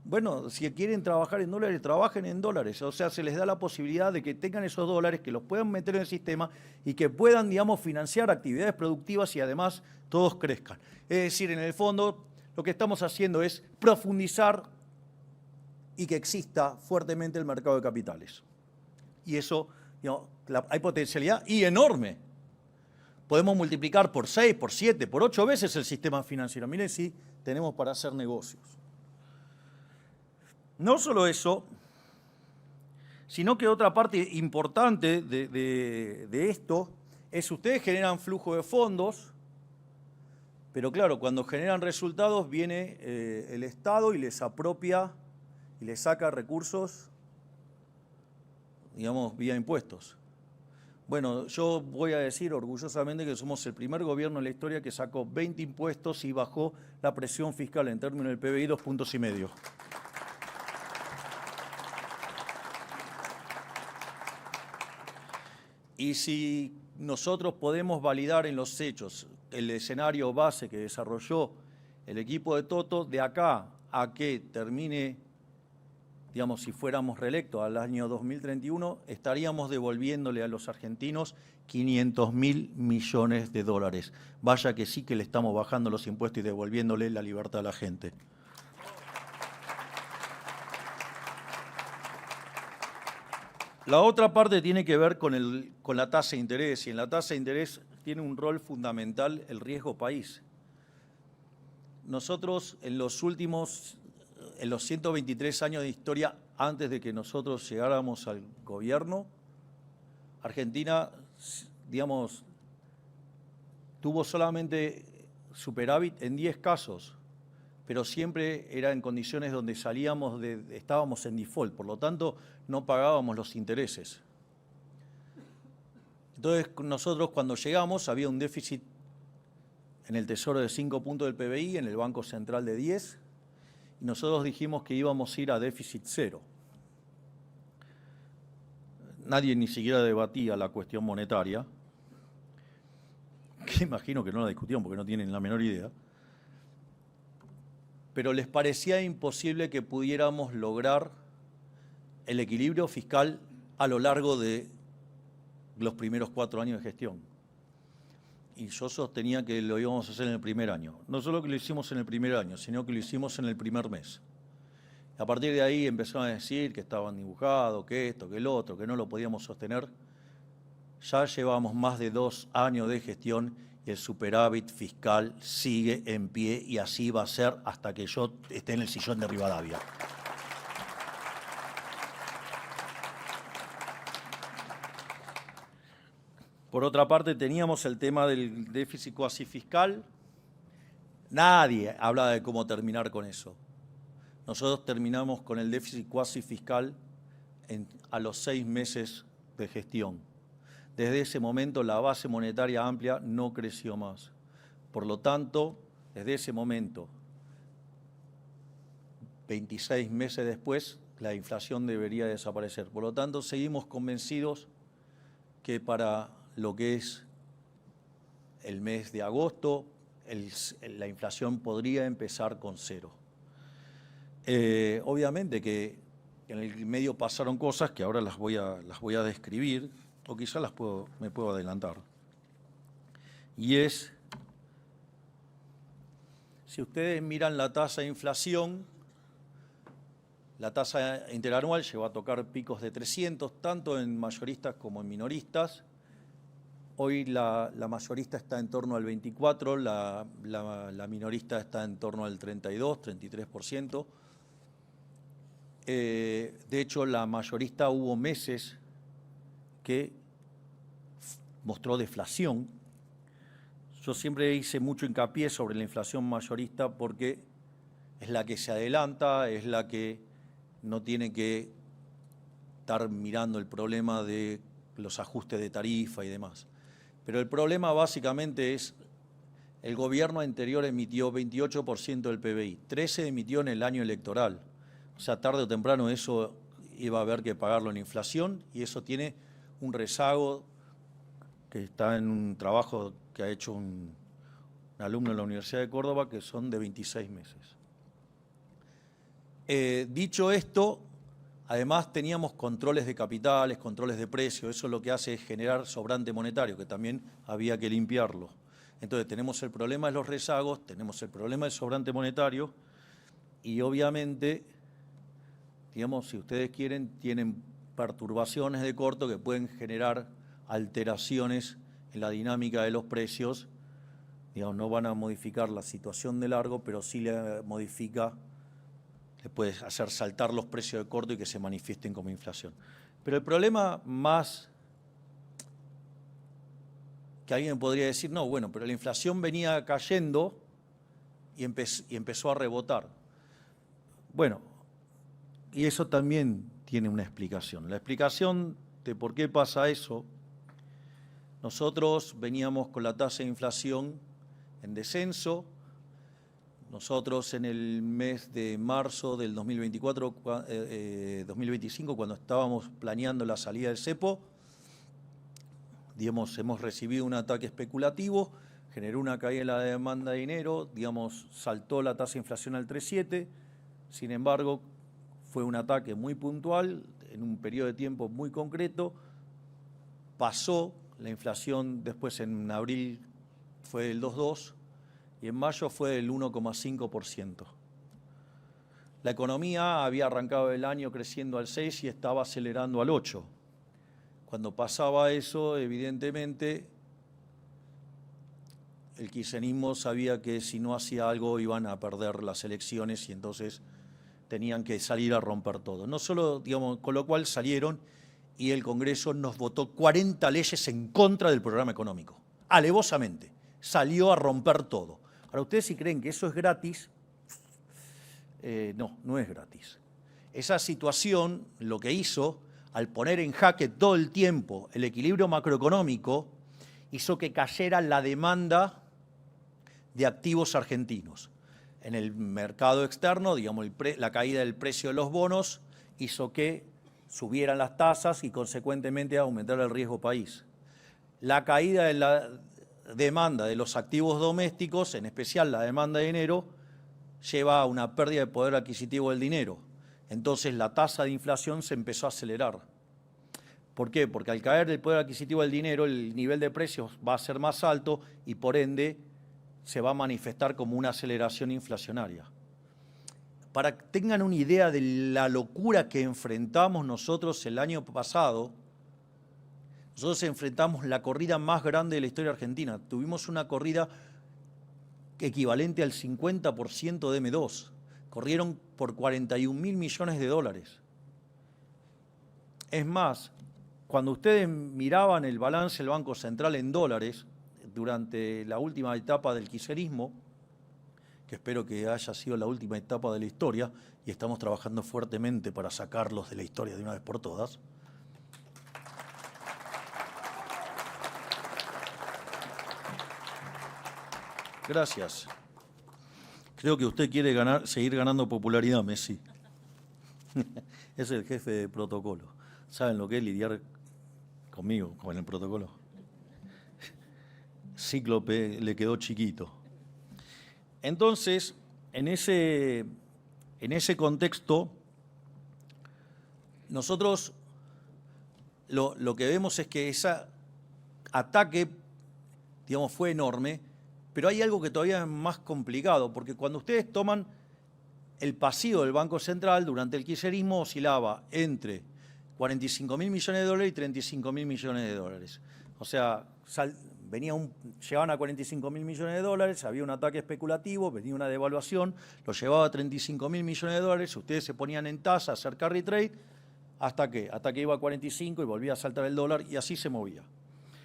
bueno, si quieren trabajar en dólares, trabajen en dólares. O sea, se les da la posibilidad de que tengan esos dólares, que los puedan meter en el sistema y que puedan, digamos, financiar actividades productivas y además todos crezcan. Es decir, en el fondo, lo que estamos haciendo es profundizar y que exista fuertemente el mercado de capitales. Y eso, digamos, hay potencialidad y enorme. Podemos multiplicar por 6, por 7, por 8 veces el sistema financiero. Miren si tenemos para hacer negocios. No solo eso, sino que otra parte importante de esto es ustedes generan flujo de fondos, pero claro, cuando generan resultados viene el Estado y les apropia y les saca recursos, digamos, vía impuestos. Bueno, yo voy a decir orgullosamente que somos el primer gobierno en la historia que sacó 20 impuestos y bajó la presión fiscal en términos del PBI 2,5 puntos. Y si nosotros podemos validar en los hechos el escenario base que desarrolló el equipo de Toto, de acá a que termine, digamos, si fuéramos reelectos al año 2031, estaríamos devolviéndole a los argentinos 500.000 millones de dólares. Vaya que sí que le estamos bajando los impuestos y devolviéndole la libertad a la gente. La otra parte tiene que ver con la tasa de interés, y en la tasa de interés tiene un rol fundamental el riesgo país. Nosotros en los 123 años de historia, antes de que nosotros llegáramos al gobierno, Argentina, digamos, tuvo solamente superávit en 10 casos, pero siempre era en condiciones donde estábamos en default, por lo tanto no pagábamos los intereses. Entonces nosotros cuando llegamos había un déficit en el Tesoro de 5 puntos del PBI, en el Banco Central de 10, y nosotros dijimos que íbamos a ir a déficit cero. Nadie ni siquiera debatía la cuestión monetaria, que imagino que no la discutían porque no tienen la menor idea, pero les parecía imposible que pudiéramos lograr el equilibrio fiscal a lo largo de los primeros 4 años de gestión. Y yo sostenía que lo íbamos a hacer en el primer año. No solo que lo hicimos en el primer año, sino que lo hicimos en el primer mes. A partir de ahí empezaron a decir que estaban dibujados, que esto, que el otro, que no lo podíamos sostener. Ya llevamos más de 2 años de gestión y el superávit fiscal sigue en pie y así va a ser hasta que yo esté en el sillón de Rivadavia. Por otra parte, teníamos el tema del déficit cuasi fiscal. Nadie hablaba de cómo terminar con eso. Nosotros terminamos con el déficit cuasi fiscal a los 6 meses de gestión. Desde ese momento la base monetaria amplia no creció más. Por lo tanto, desde ese momento, 26 meses después, la inflación debería desaparecer. Por lo tanto, seguimos convencidos que para lo que es el mes de agosto, la inflación podría empezar con 0. Obviamente que en el medio pasaron cosas que ahora las voy a describir, o quizás me puedo adelantar. Y es, si ustedes miran la tasa de inflación, la tasa interanual llegó a tocar picos de 300, tanto en mayoristas como en minoristas. Hoy la mayorista está en torno al 24%, la minorista está en torno al 32, 33%. De hecho, la mayorista hubo meses que mostró deflación. Yo siempre hice mucho hincapié sobre la inflación mayorista porque es la que se adelanta, es la que no tiene que estar mirando el problema de los ajustes de tarifa y demás. Pero el problema básicamente es, el gobierno anterior emitió 28% del PBI, 13% emitió en el año electoral. O sea, tarde o temprano eso iba a haber que pagarlo en inflación y eso tiene un rezago que está en un trabajo que ha hecho un alumno de la Universidad de Córdoba, que son de 26 meses. Dicho esto, además teníamos controles de capitales, controles de precios, eso lo que hace es generar sobrante monetario, que también había que limpiarlo. Entonces tenemos el problema de los rezagos, tenemos el problema del sobrante monetario y obviamente, digamos, si ustedes quieren, tienen perturbaciones de corto que pueden generar alteraciones en la dinámica de los precios. Digamos, no van a modificar la situación de largo, pero sí le puede hacer saltar los precios de corto y que se manifiesten como inflación. Pero el problema más que alguien podría decir, no, bueno, pero la inflación venía cayendo y empezó a rebotar. Bueno, y eso también tiene una explicación. La explicación de por qué pasa eso, nosotros veníamos con la tasa de inflación en descenso. Nosotros en el mes de marzo del 2025, cuando estábamos planeando la salida del cepo, digamos, hemos recibido un ataque especulativo, generó una caída en la demanda de dinero, digamos, saltó la tasa de inflación al 3,7, sin embargo, fue un ataque muy puntual, en un periodo de tiempo muy concreto, pasó la inflación después en abril fue del 2,2 y en mayo fue del 1,5%. La economía había arrancado el año creciendo al 6 y estaba acelerando al 8. Cuando pasaba eso, evidentemente, el kirchnerismo sabía que si no hacía algo iban a perder las elecciones y entonces tenían que salir a romper todo. No solo, digamos, con lo cual salieron y el Congreso nos votó 40 leyes en contra del programa económico, alevosamente. Salió a romper todo. Ahora, ustedes si creen que eso es gratis, no es gratis. Esa situación lo que hizo, al poner en jaque todo el tiempo el equilibrio macroeconómico, hizo que cayera la demanda de activos argentinos. En el mercado externo, digamos, la caída del precio de los bonos hizo que subieran las tasas y consecuentemente aumentara el riesgo país. La caída de la demanda de los activos domésticos, en especial la demanda de dinero, lleva a una pérdida de poder adquisitivo del dinero. Entonces la tasa de inflación se empezó a acelerar. ¿Por qué? Porque al caer el poder adquisitivo del dinero, el nivel de precios va a ser más alto y por ende se va a manifestar como una aceleración inflacionaria. Para que tengan una idea de la locura que enfrentamos nosotros el año pasado, nosotros enfrentamos la corrida más grande de la historia argentina. Tuvimos una corrida equivalente al 50% de M2. Corrieron por 41.000 millones de dólares. Es más, cuando ustedes miraban el balance del Banco Central en dólares durante la última etapa del kirchnerismo, que espero que haya sido la última etapa de la historia, y estamos trabajando fuertemente para sacarlos de la historia de una vez por todas, gracias. Creo que usted quiere seguir ganando popularidad, Messi. Es el jefe de protocolo. ¿Saben lo que es lidiar conmigo, con el protocolo? Cíclope le quedó chiquito. Entonces, en ese contexto, nosotros lo que vemos es que ese ataque, digamos, fue enorme, pero hay algo que todavía es más complicado, porque cuando ustedes toman el pasivo del Banco Central, durante el kirchnerismo oscilaba entre 45.000 millones de dólares y 35.000 millones de dólares. O sea, llegaban a 45.000 millones de dólares, había un ataque especulativo, venía una devaluación, lo llevaba a 35.000 millones de dólares, ustedes se ponían en tasa a hacer carry trade, ¿hasta qué? Hasta que iba a 45 y volvía a saltar el dólar y así se movía.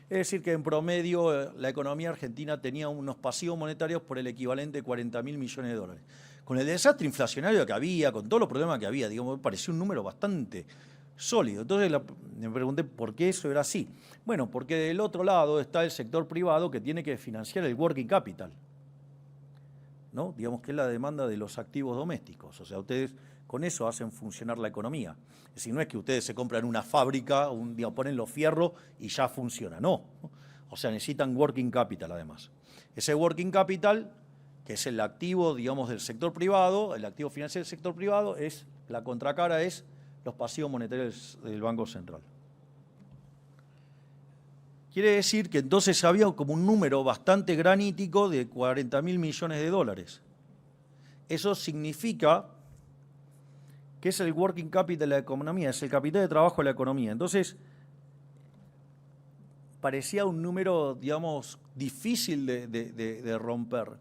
Es decir, que en promedio la economía argentina tenía unos pasivos monetarios por el equivalente de 40.000 millones de dólares. Con el desastre inflacionario que había, con todos los problemas que había, digamos, me pareció un número bastante sólido. Entonces me pregunté por qué eso era así. Bueno, porque del otro lado está el sector privado que tiene que financiar el working capital, ¿no? Digamos que es la demanda de los activos domésticos. O sea, ustedes con eso hacen funcionar la economía. Es decir, no es que ustedes se compran una fábrica, ponen los fierros y ya funciona, no. O sea, necesitan working capital además. Ese working capital, que es el activo, digamos, del sector privado, el activo financiero del sector privado, la contracara es los pasivos monetarios del Banco Central. Quiere decir que entonces había como un número bastante granítico de 40.000 millones de dólares. Eso significa que es el working capital de la economía, es el capital de trabajo de la economía. Entonces, parecía un número, digamos, difícil de romper.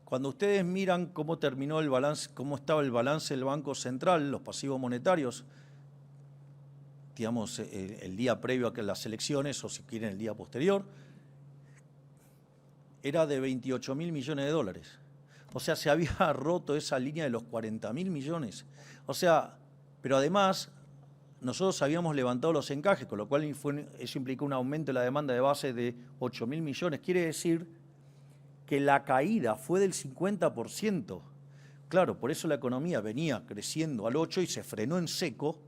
Cuando ustedes miran cómo terminó el balance, cómo estaba el balance del Banco Central, los pasivos monetarios, digamos, el día previo a las elecciones, o si quieren el día posterior, era de 28.000 millones de dólares. O sea, se había roto esa línea de los 40.000 millones. O sea, pero además, nosotros habíamos levantado los encajes, con lo cual eso implicó un aumento de la demanda de base de 8.000 millones. Quiere decir que la caída fue del 50%. Claro, por eso la economía venía creciendo al 8% y se frenó en seco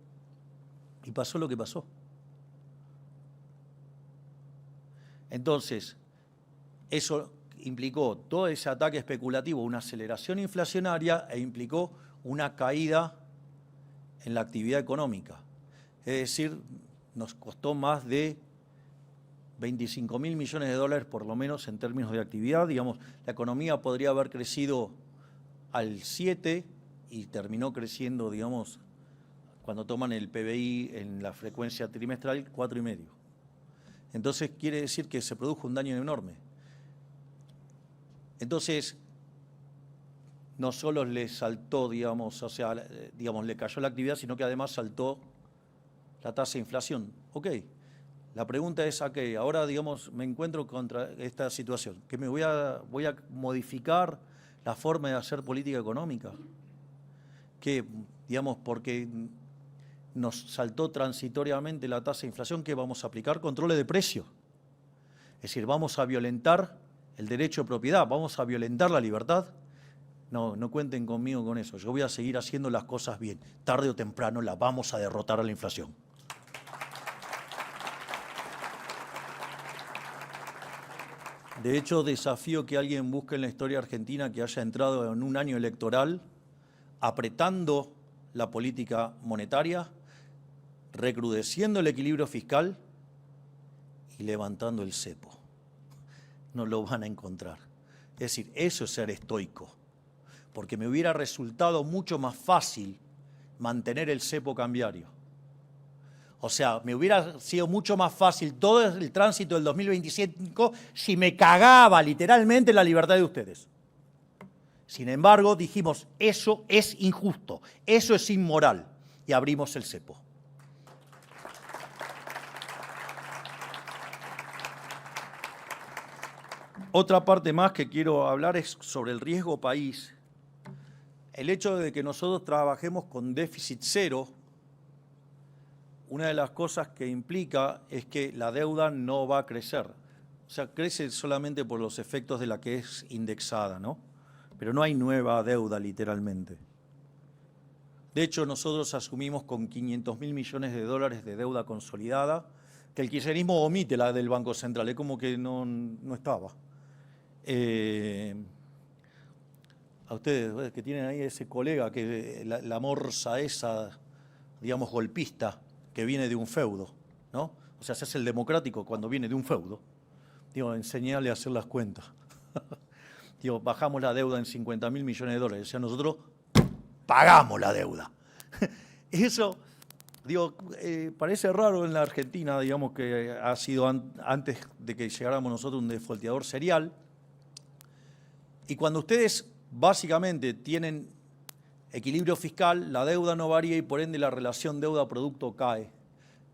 y pasó lo que pasó. Entonces, eso implicó todo ese ataque especulativo, una aceleración inflacionaria e implicó una caída en la actividad económica. Es decir, nos costó más de 25.000 millones de dólares por lo menos en términos de actividad. Digamos, la economía podría haber crecido al 7 y terminó creciendo, digamos, cuando toman el PBI en la frecuencia trimestral, 4,5. Entonces quiere decir que se produjo un daño enorme. Entonces, no solo le saltó, digamos, o sea, digamos, le cayó la actividad, sino que además saltó la tasa de inflación. Ok, la pregunta es, ¿a qué? Ahora, digamos, me encuentro contra esta situación, que voy a modificar la forma de hacer política económica, que, digamos, porque nos saltó transitoriamente la tasa de inflación, que vamos a aplicar controles de precios. Es decir, vamos a violentar el derecho de propiedad, vamos a violentar la libertad. No, no cuenten conmigo con eso. Yo voy a seguir haciendo las cosas bien. Tarde o temprano la vamos a derrotar a la inflación. De hecho, desafío que alguien busque en la historia argentina que haya entrado en un año electoral apretando la política monetaria, recrudeciendo el equilibrio fiscal y levantando el cepo. No lo van a encontrar. Es decir, eso es ser estoico, porque me hubiera resultado mucho más fácil mantener el cepo cambiario. O sea, me hubiera sido mucho más fácil todo el tránsito del 2025 si me cagaba literalmente la libertad de ustedes. Sin embargo, dijimos, eso es injusto, eso es inmoral, y abrimos el cepo. Otra parte más que quiero hablar es sobre el riesgo país. El hecho de que nosotros trabajemos con déficit cero, una de las cosas que implica es que la deuda no va a crecer. O sea, crece solamente por los efectos de la que es indexada, ¿no? Pero no hay nueva deuda, literalmente. De hecho, nosotros asumimos con 500.000 millones de dólares de deuda consolidada, que el kirchnerismo omite la del Banco Central, es como que no estaba. A ustedes que tienen ahí ese colega, que la morsa esa, digamos, golpista, que viene de un feudo, ¿no? O sea, se hace el democrático cuando viene de un feudo. Digo, enseñarle a hacer las cuentas. Digo, bajamos la deuda en 50.000 millones de dólares. O sea, nosotros pagamos la deuda. Eso, digo, parece raro en la Argentina, digamos, que ha sido antes de que llegáramos nosotros un defolteador serial. Y cuando ustedes básicamente tienen equilibrio fiscal, la deuda no varía y por ende la relación deuda-producto cae.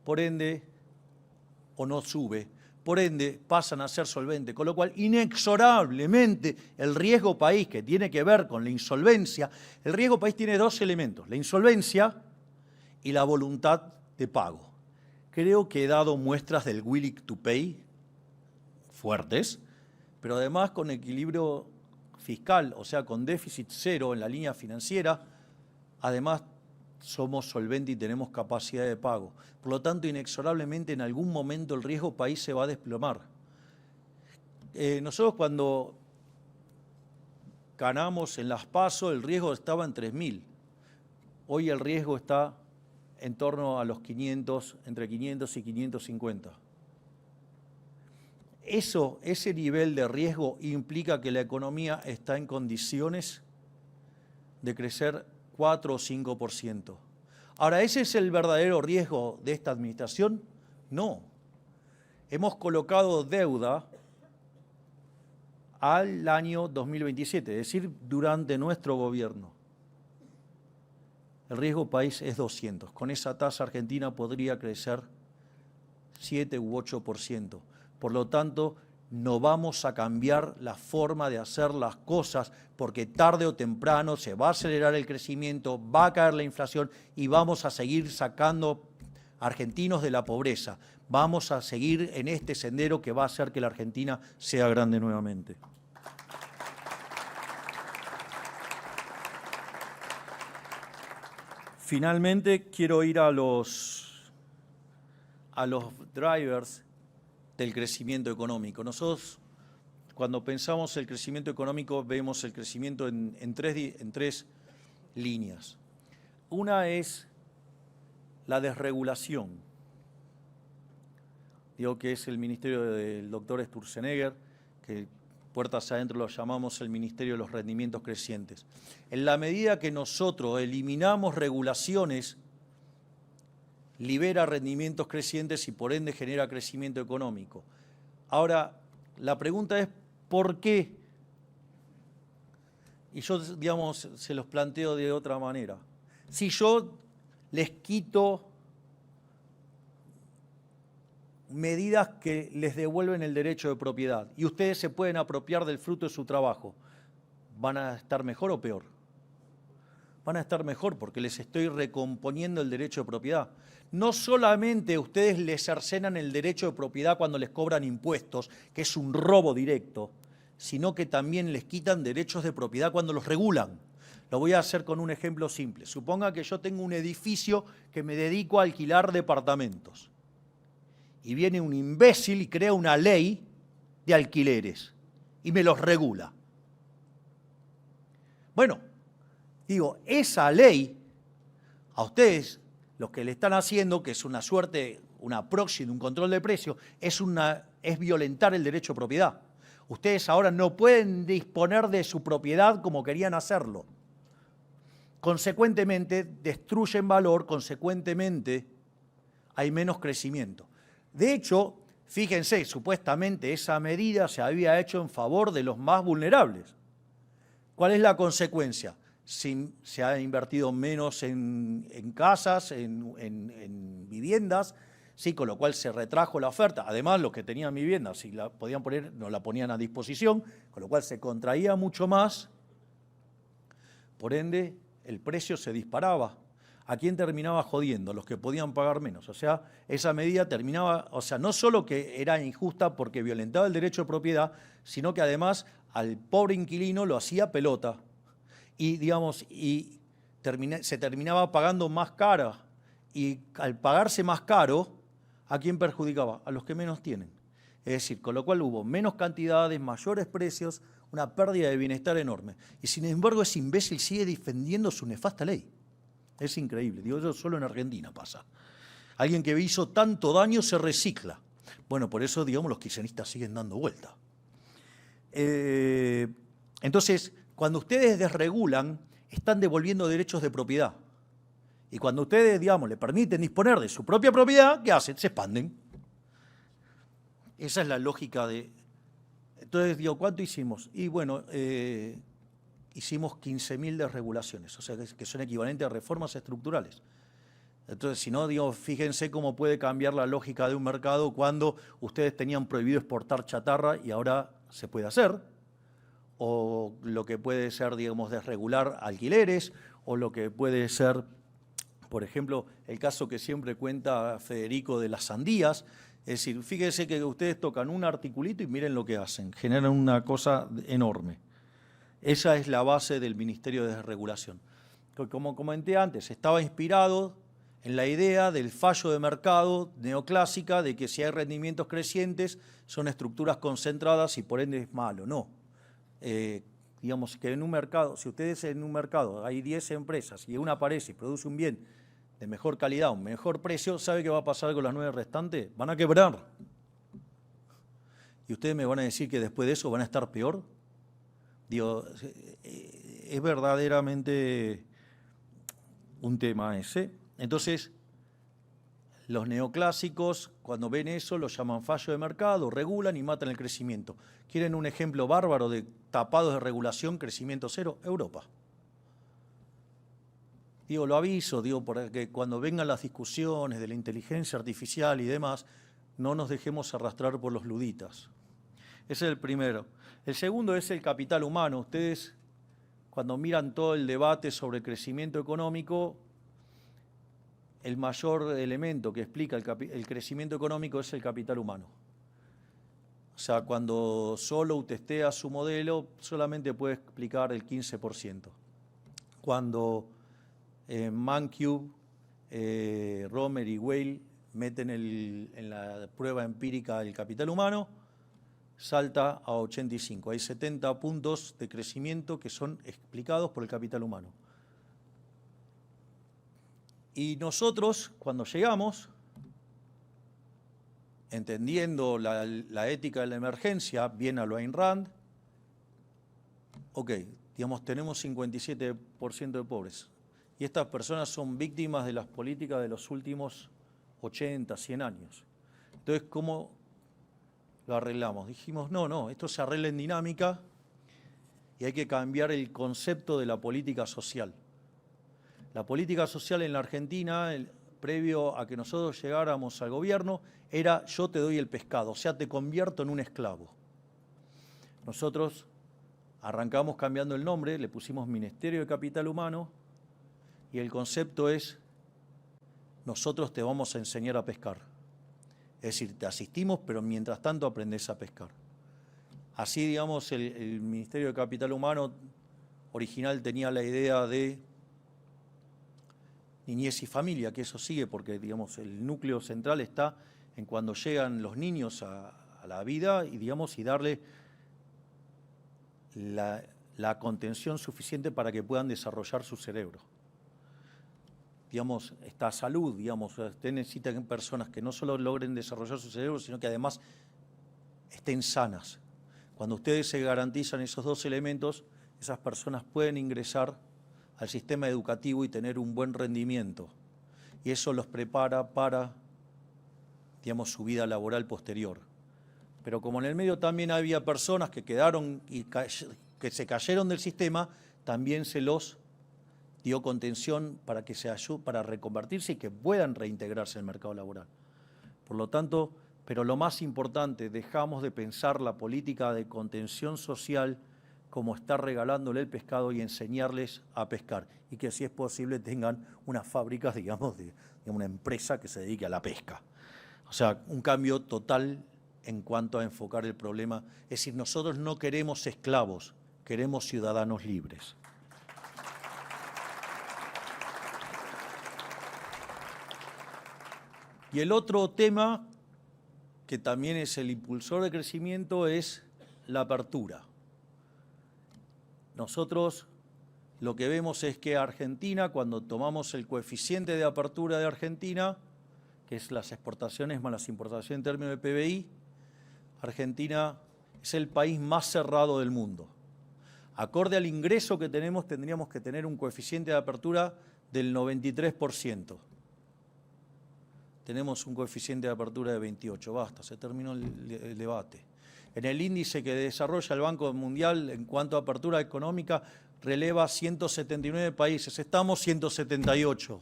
Por ende, o no sube. Por ende, pasan a ser solventes. Con lo cual, inexorablemente, el riesgo país, que tiene que ver con la insolvencia, el riesgo país tiene dos elementos, la insolvencia y la voluntad de pago. Creo que he dado muestras del willing to pay fuertes, pero además con equilibrio fiscal, o sea, con déficit cero en la línea financiera, además somos solventes y tenemos capacidad de pago. Por lo tanto, inexorablemente en algún momento el riesgo país se va a desplomar. Nosotros cuando ganamos en las PASO, el riesgo estaba en 3.000. Hoy el riesgo está en torno a los 500, entre 500 y 550. Ese nivel de riesgo implica que la economía está en condiciones de crecer 4 o 5%. Ahora, ¿ese es el verdadero riesgo de esta administración? No. Hemos colocado deuda al año 2027, es decir, durante nuestro gobierno. El riesgo país es 200. Con esa tasa Argentina podría crecer 7 u 8%. Por lo tanto, no vamos a cambiar la forma de hacer las cosas porque tarde o temprano se va a acelerar el crecimiento, va a caer la inflación y vamos a seguir sacando argentinos de la pobreza. Vamos a seguir en este sendero que va a hacer que la Argentina sea grande nuevamente. Finalmente, quiero ir a los drivers del crecimiento económico. Nosotros, cuando pensamos el crecimiento económico, vemos el crecimiento en tres líneas. Una es la desregulación. Digo que es el ministerio del doctor Sturzenegger, que puertas adentro lo llamamos el Ministerio de los Rendimientos Crecientes. En la medida que nosotros eliminamos regulaciones, libera rendimientos crecientes y por ende genera crecimiento económico. Ahora, la pregunta es ¿por qué? Y yo, digamos, se los planteo de otra manera. Si yo les quito medidas que les devuelven el derecho de propiedad y ustedes se pueden apropiar del fruto de su trabajo, ¿van a estar mejor o peor? Van a estar mejor porque les estoy recomponiendo el derecho de propiedad. No solamente ustedes les cercenan el derecho de propiedad cuando les cobran impuestos, que es un robo directo, sino que también les quitan derechos de propiedad cuando los regulan. Lo voy a hacer con un ejemplo simple. Suponga que yo tengo un edificio que me dedico a alquilar departamentos. Y viene un imbécil y crea una ley de alquileres y me los regula. Bueno, digo, esa ley, a ustedes, lo que le están haciendo, que es una suerte, una proxy de un control de precio, es violentar el derecho de propiedad. Ustedes ahora no pueden disponer de su propiedad como querían hacerlo. Consecuentemente, destruyen valor, consecuentemente, hay menos crecimiento. De hecho, fíjense, supuestamente esa medida se había hecho en favor de los más vulnerables. ¿Cuál es la consecuencia? Se ha invertido menos en casas, en viviendas, sí, con lo cual se retrajo la oferta. Además, los que tenían vivienda, si la podían poner, no la ponían a disposición, con lo cual se contraía mucho más. Por ende, el precio se disparaba. ¿A quién terminaba jodiendo? Los que podían pagar menos. O sea, esa medida terminaba, o sea, no solo que era injusta porque violentaba el derecho de propiedad, sino que además al pobre inquilino lo hacía pelota. Y, digamos, se terminaba pagando más cara. Y al pagarse más caro, ¿a quién perjudicaba? A los que menos tienen. Es decir, con lo cual hubo menos cantidades, mayores precios, una pérdida de bienestar enorme. Y sin embargo, ese imbécil sigue defendiendo su nefasta ley. Es increíble. Digo, eso solo en Argentina pasa. Alguien que hizo tanto daño se recicla. Bueno, por eso, digamos, los kirchneristas siguen dando vuelta. Entonces, cuando ustedes desregulan, están devolviendo derechos de propiedad. Y cuando ustedes, digamos, le permiten disponer de su propia propiedad, ¿qué hacen? Se expanden. Esa es la lógica de... Entonces, digo, ¿cuánto hicimos? Y bueno, hicimos 15.000 desregulaciones, o sea, que son equivalentes a reformas estructurales. Entonces, si no, digo, fíjense cómo puede cambiar la lógica de un mercado cuando ustedes tenían prohibido exportar chatarra y ahora se puede hacer, o lo que puede ser, digamos, desregular alquileres, o lo que puede ser, por ejemplo, el caso que siempre cuenta Federico de las sandías. Es decir, fíjense que ustedes tocan un articulito y miren lo que hacen, generan una cosa enorme. Esa es la base del Ministerio de Desregulación. Como comenté antes, estaba inspirado en la idea del fallo de mercado neoclásica de que si hay rendimientos crecientes son estructuras concentradas y por ende es malo. No. Digamos que en un mercado, si ustedes en un mercado hay 10 empresas y una aparece y produce un bien de mejor calidad, un mejor precio, ¿sabe qué va a pasar con las 9 restantes? Van a quebrar. ¿Y ustedes me van a decir que después de eso van a estar peor? Digo, es verdaderamente un tema ese. Entonces, los neoclásicos, cuando ven eso, lo llaman fallo de mercado, regulan y matan el crecimiento. ¿Quieren un ejemplo bárbaro de tapados de regulación, crecimiento cero? Europa. Digo, lo aviso, digo, porque cuando vengan las discusiones de la inteligencia artificial y demás, no nos dejemos arrastrar por los luditas. Ese es el primero. El segundo es el capital humano. Ustedes, cuando miran todo el debate sobre crecimiento económico, el mayor elemento que explica el crecimiento económico es el capital humano. O sea, cuando Solow testea su modelo, solamente puede explicar el 15%. Cuando Mancube, Romer y Weil meten en la prueba empírica el capital humano, salta a 85. Hay 70 puntos de crecimiento que son explicados por el capital humano. Y nosotros, cuando llegamos, entendiendo la ética de la emergencia, bien a lo Ayn Rand, ok, digamos, tenemos 57% de pobres. Y estas personas son víctimas de las políticas de los últimos 80, 100 años. Entonces, ¿cómo lo arreglamos? Dijimos, no, esto se arregla en dinámica y hay que cambiar el concepto de la política social. La política social en la Argentina, previo a que nosotros llegáramos al gobierno, era yo te doy el pescado, o sea, te convierto en un esclavo. Nosotros arrancamos cambiando el nombre, le pusimos Ministerio de Capital Humano y el concepto es nosotros te vamos a enseñar a pescar. Es decir, te asistimos, pero mientras tanto aprendés a pescar. Así, digamos, el Ministerio de Capital Humano original tenía la idea de niñez y familia, que eso sigue porque, digamos, el núcleo central está en cuando llegan los niños a la vida y, digamos, y darle la contención suficiente para que puedan desarrollar su cerebro. Digamos, esta salud, digamos, usted necesita personas que no solo logren desarrollar su cerebro, sino que además estén sanas. Cuando ustedes se garantizan esos dos elementos, esas personas pueden ingresar al sistema educativo y tener un buen rendimiento. Y eso los prepara para, digamos, su vida laboral posterior. Pero como en el medio también había personas que quedaron y que se cayeron del sistema, también se los dio contención para que se ayuden, para reconvertirse y que puedan reintegrarse al mercado laboral. Por lo tanto, pero lo más importante, dejamos de pensar la política de contención social como estar regalándole el pescado y enseñarles a pescar. Y que si es posible tengan unas fábricas, digamos, de una empresa que se dedique a la pesca. O sea, un cambio total en cuanto a enfocar el problema. Es decir, nosotros no queremos esclavos, queremos ciudadanos libres. Y el otro tema, que también es el impulsor de crecimiento, es la apertura. Nosotros lo que vemos es que Argentina, cuando tomamos el coeficiente de apertura de Argentina, que es las exportaciones más las importaciones en términos de PBI, Argentina es el país más cerrado del mundo. Acorde al ingreso que tenemos, tendríamos que tener un coeficiente de apertura del 93%. Tenemos un coeficiente de apertura de 28, basta, se terminó el debate. En el índice que desarrolla el Banco Mundial en cuanto a apertura económica, releva 179 países, estamos 178.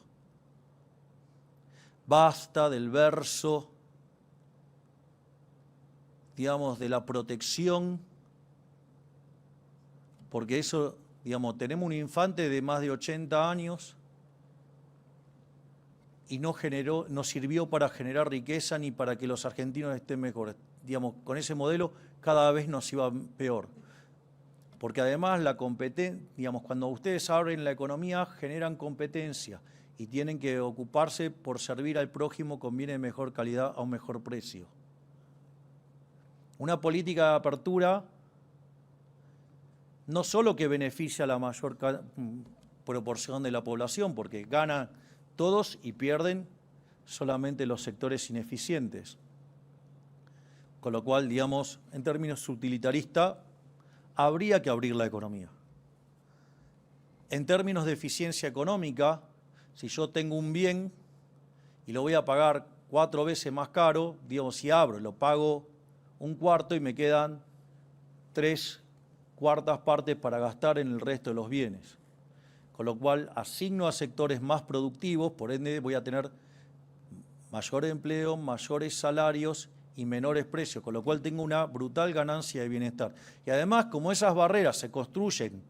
Basta del verso, digamos, de la protección, porque eso, digamos, tenemos un infante de más de 80 años y no sirvió para generar riqueza ni para que los argentinos estén mejores. Digamos, con ese modelo cada vez nos iba peor. Porque además la competencia, digamos, cuando ustedes abren la economía generan competencia y tienen que ocuparse por servir al prójimo con bienes de mejor calidad a un mejor precio. Una política de apertura no solo que beneficia a la mayor proporción de la población, porque ganan todos y pierden solamente los sectores ineficientes. Con lo cual, digamos, en términos utilitaristas, habría que abrir la economía. En términos de eficiencia económica, si yo tengo un bien y lo voy a pagar 4 veces más caro, digamos, si abro, lo pago un cuarto y me quedan 3/4 partes para gastar en el resto de los bienes. Con lo cual, asigno a sectores más productivos, por ende voy a tener mayor empleo, mayores salarios y menores precios, con lo cual tengo una brutal ganancia de bienestar. Y además, como esas barreras se construyen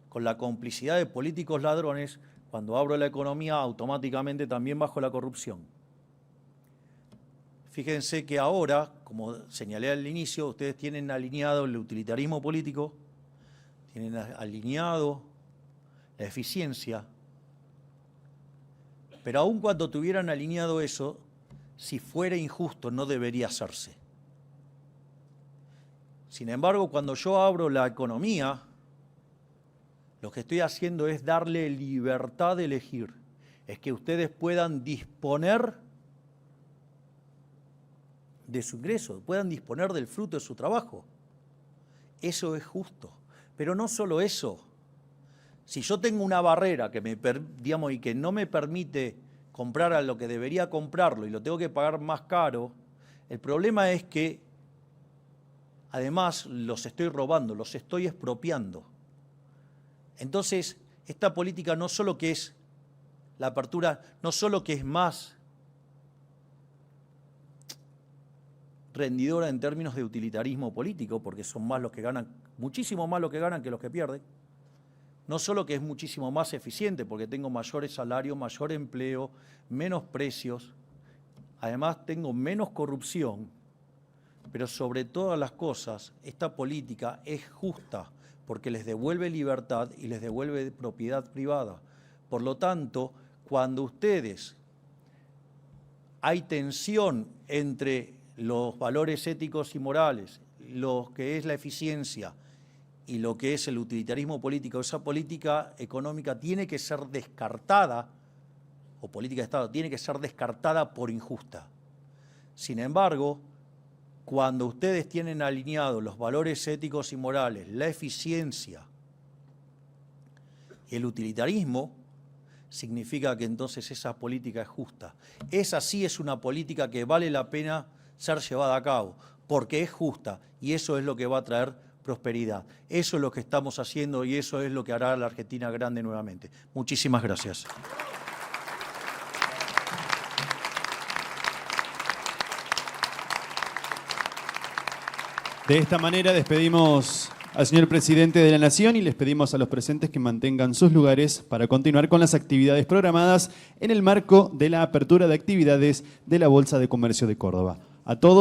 con la complicidad de políticos ladrones, cuando abro la economía automáticamente también bajo la corrupción. Fíjense que ahora, como señalé al inicio, ustedes tienen alineado el utilitarismo político, tienen alineado la eficiencia, pero aun cuando tuvieran alineado eso, si fuera injusto no debería hacerse. Sin embargo, cuando yo abro la economía, lo que estoy haciendo es darle libertad de elegir. Es que ustedes puedan disponer de su ingreso, puedan disponer del fruto de su trabajo. Eso es justo. Pero no solo eso. Si yo tengo una barrera que y que no me permite comprar a lo que debería comprarlo y lo tengo que pagar más caro, el problema es que además los estoy robando, los estoy expropiando. Entonces, esta política no solo que es la apertura, no solo que es más rendidora en términos de utilitarismo político, porque son más los que ganan, muchísimo más los que ganan que los que pierden, no solo que es muchísimo más eficiente, porque tengo mayores salarios, mayor empleo, menos precios, además tengo menos corrupción, pero sobre todas las cosas, esta política es justa, porque les devuelve libertad y les devuelve propiedad privada. Por lo tanto, cuando hay tensión entre los valores éticos y morales, lo que es la eficiencia y lo que es el utilitarismo político, esa política económica tiene que ser descartada, o política de Estado, tiene que ser descartada por injusta. Sin embargo, cuando ustedes tienen alineados los valores éticos y morales, la eficiencia y el utilitarismo, significa que entonces esa política es justa. Esa sí es una política que vale la pena ser llevada a cabo, porque es justa y eso es lo que va a traer prosperidad. Eso es lo que estamos haciendo y eso es lo que hará a la Argentina grande nuevamente. Muchísimas gracias. De esta manera despedimos al señor presidente de la Nación y les pedimos a los presentes que mantengan sus lugares para continuar con las actividades programadas en el marco de la apertura de actividades de la Bolsa de Comercio de Córdoba. A todos.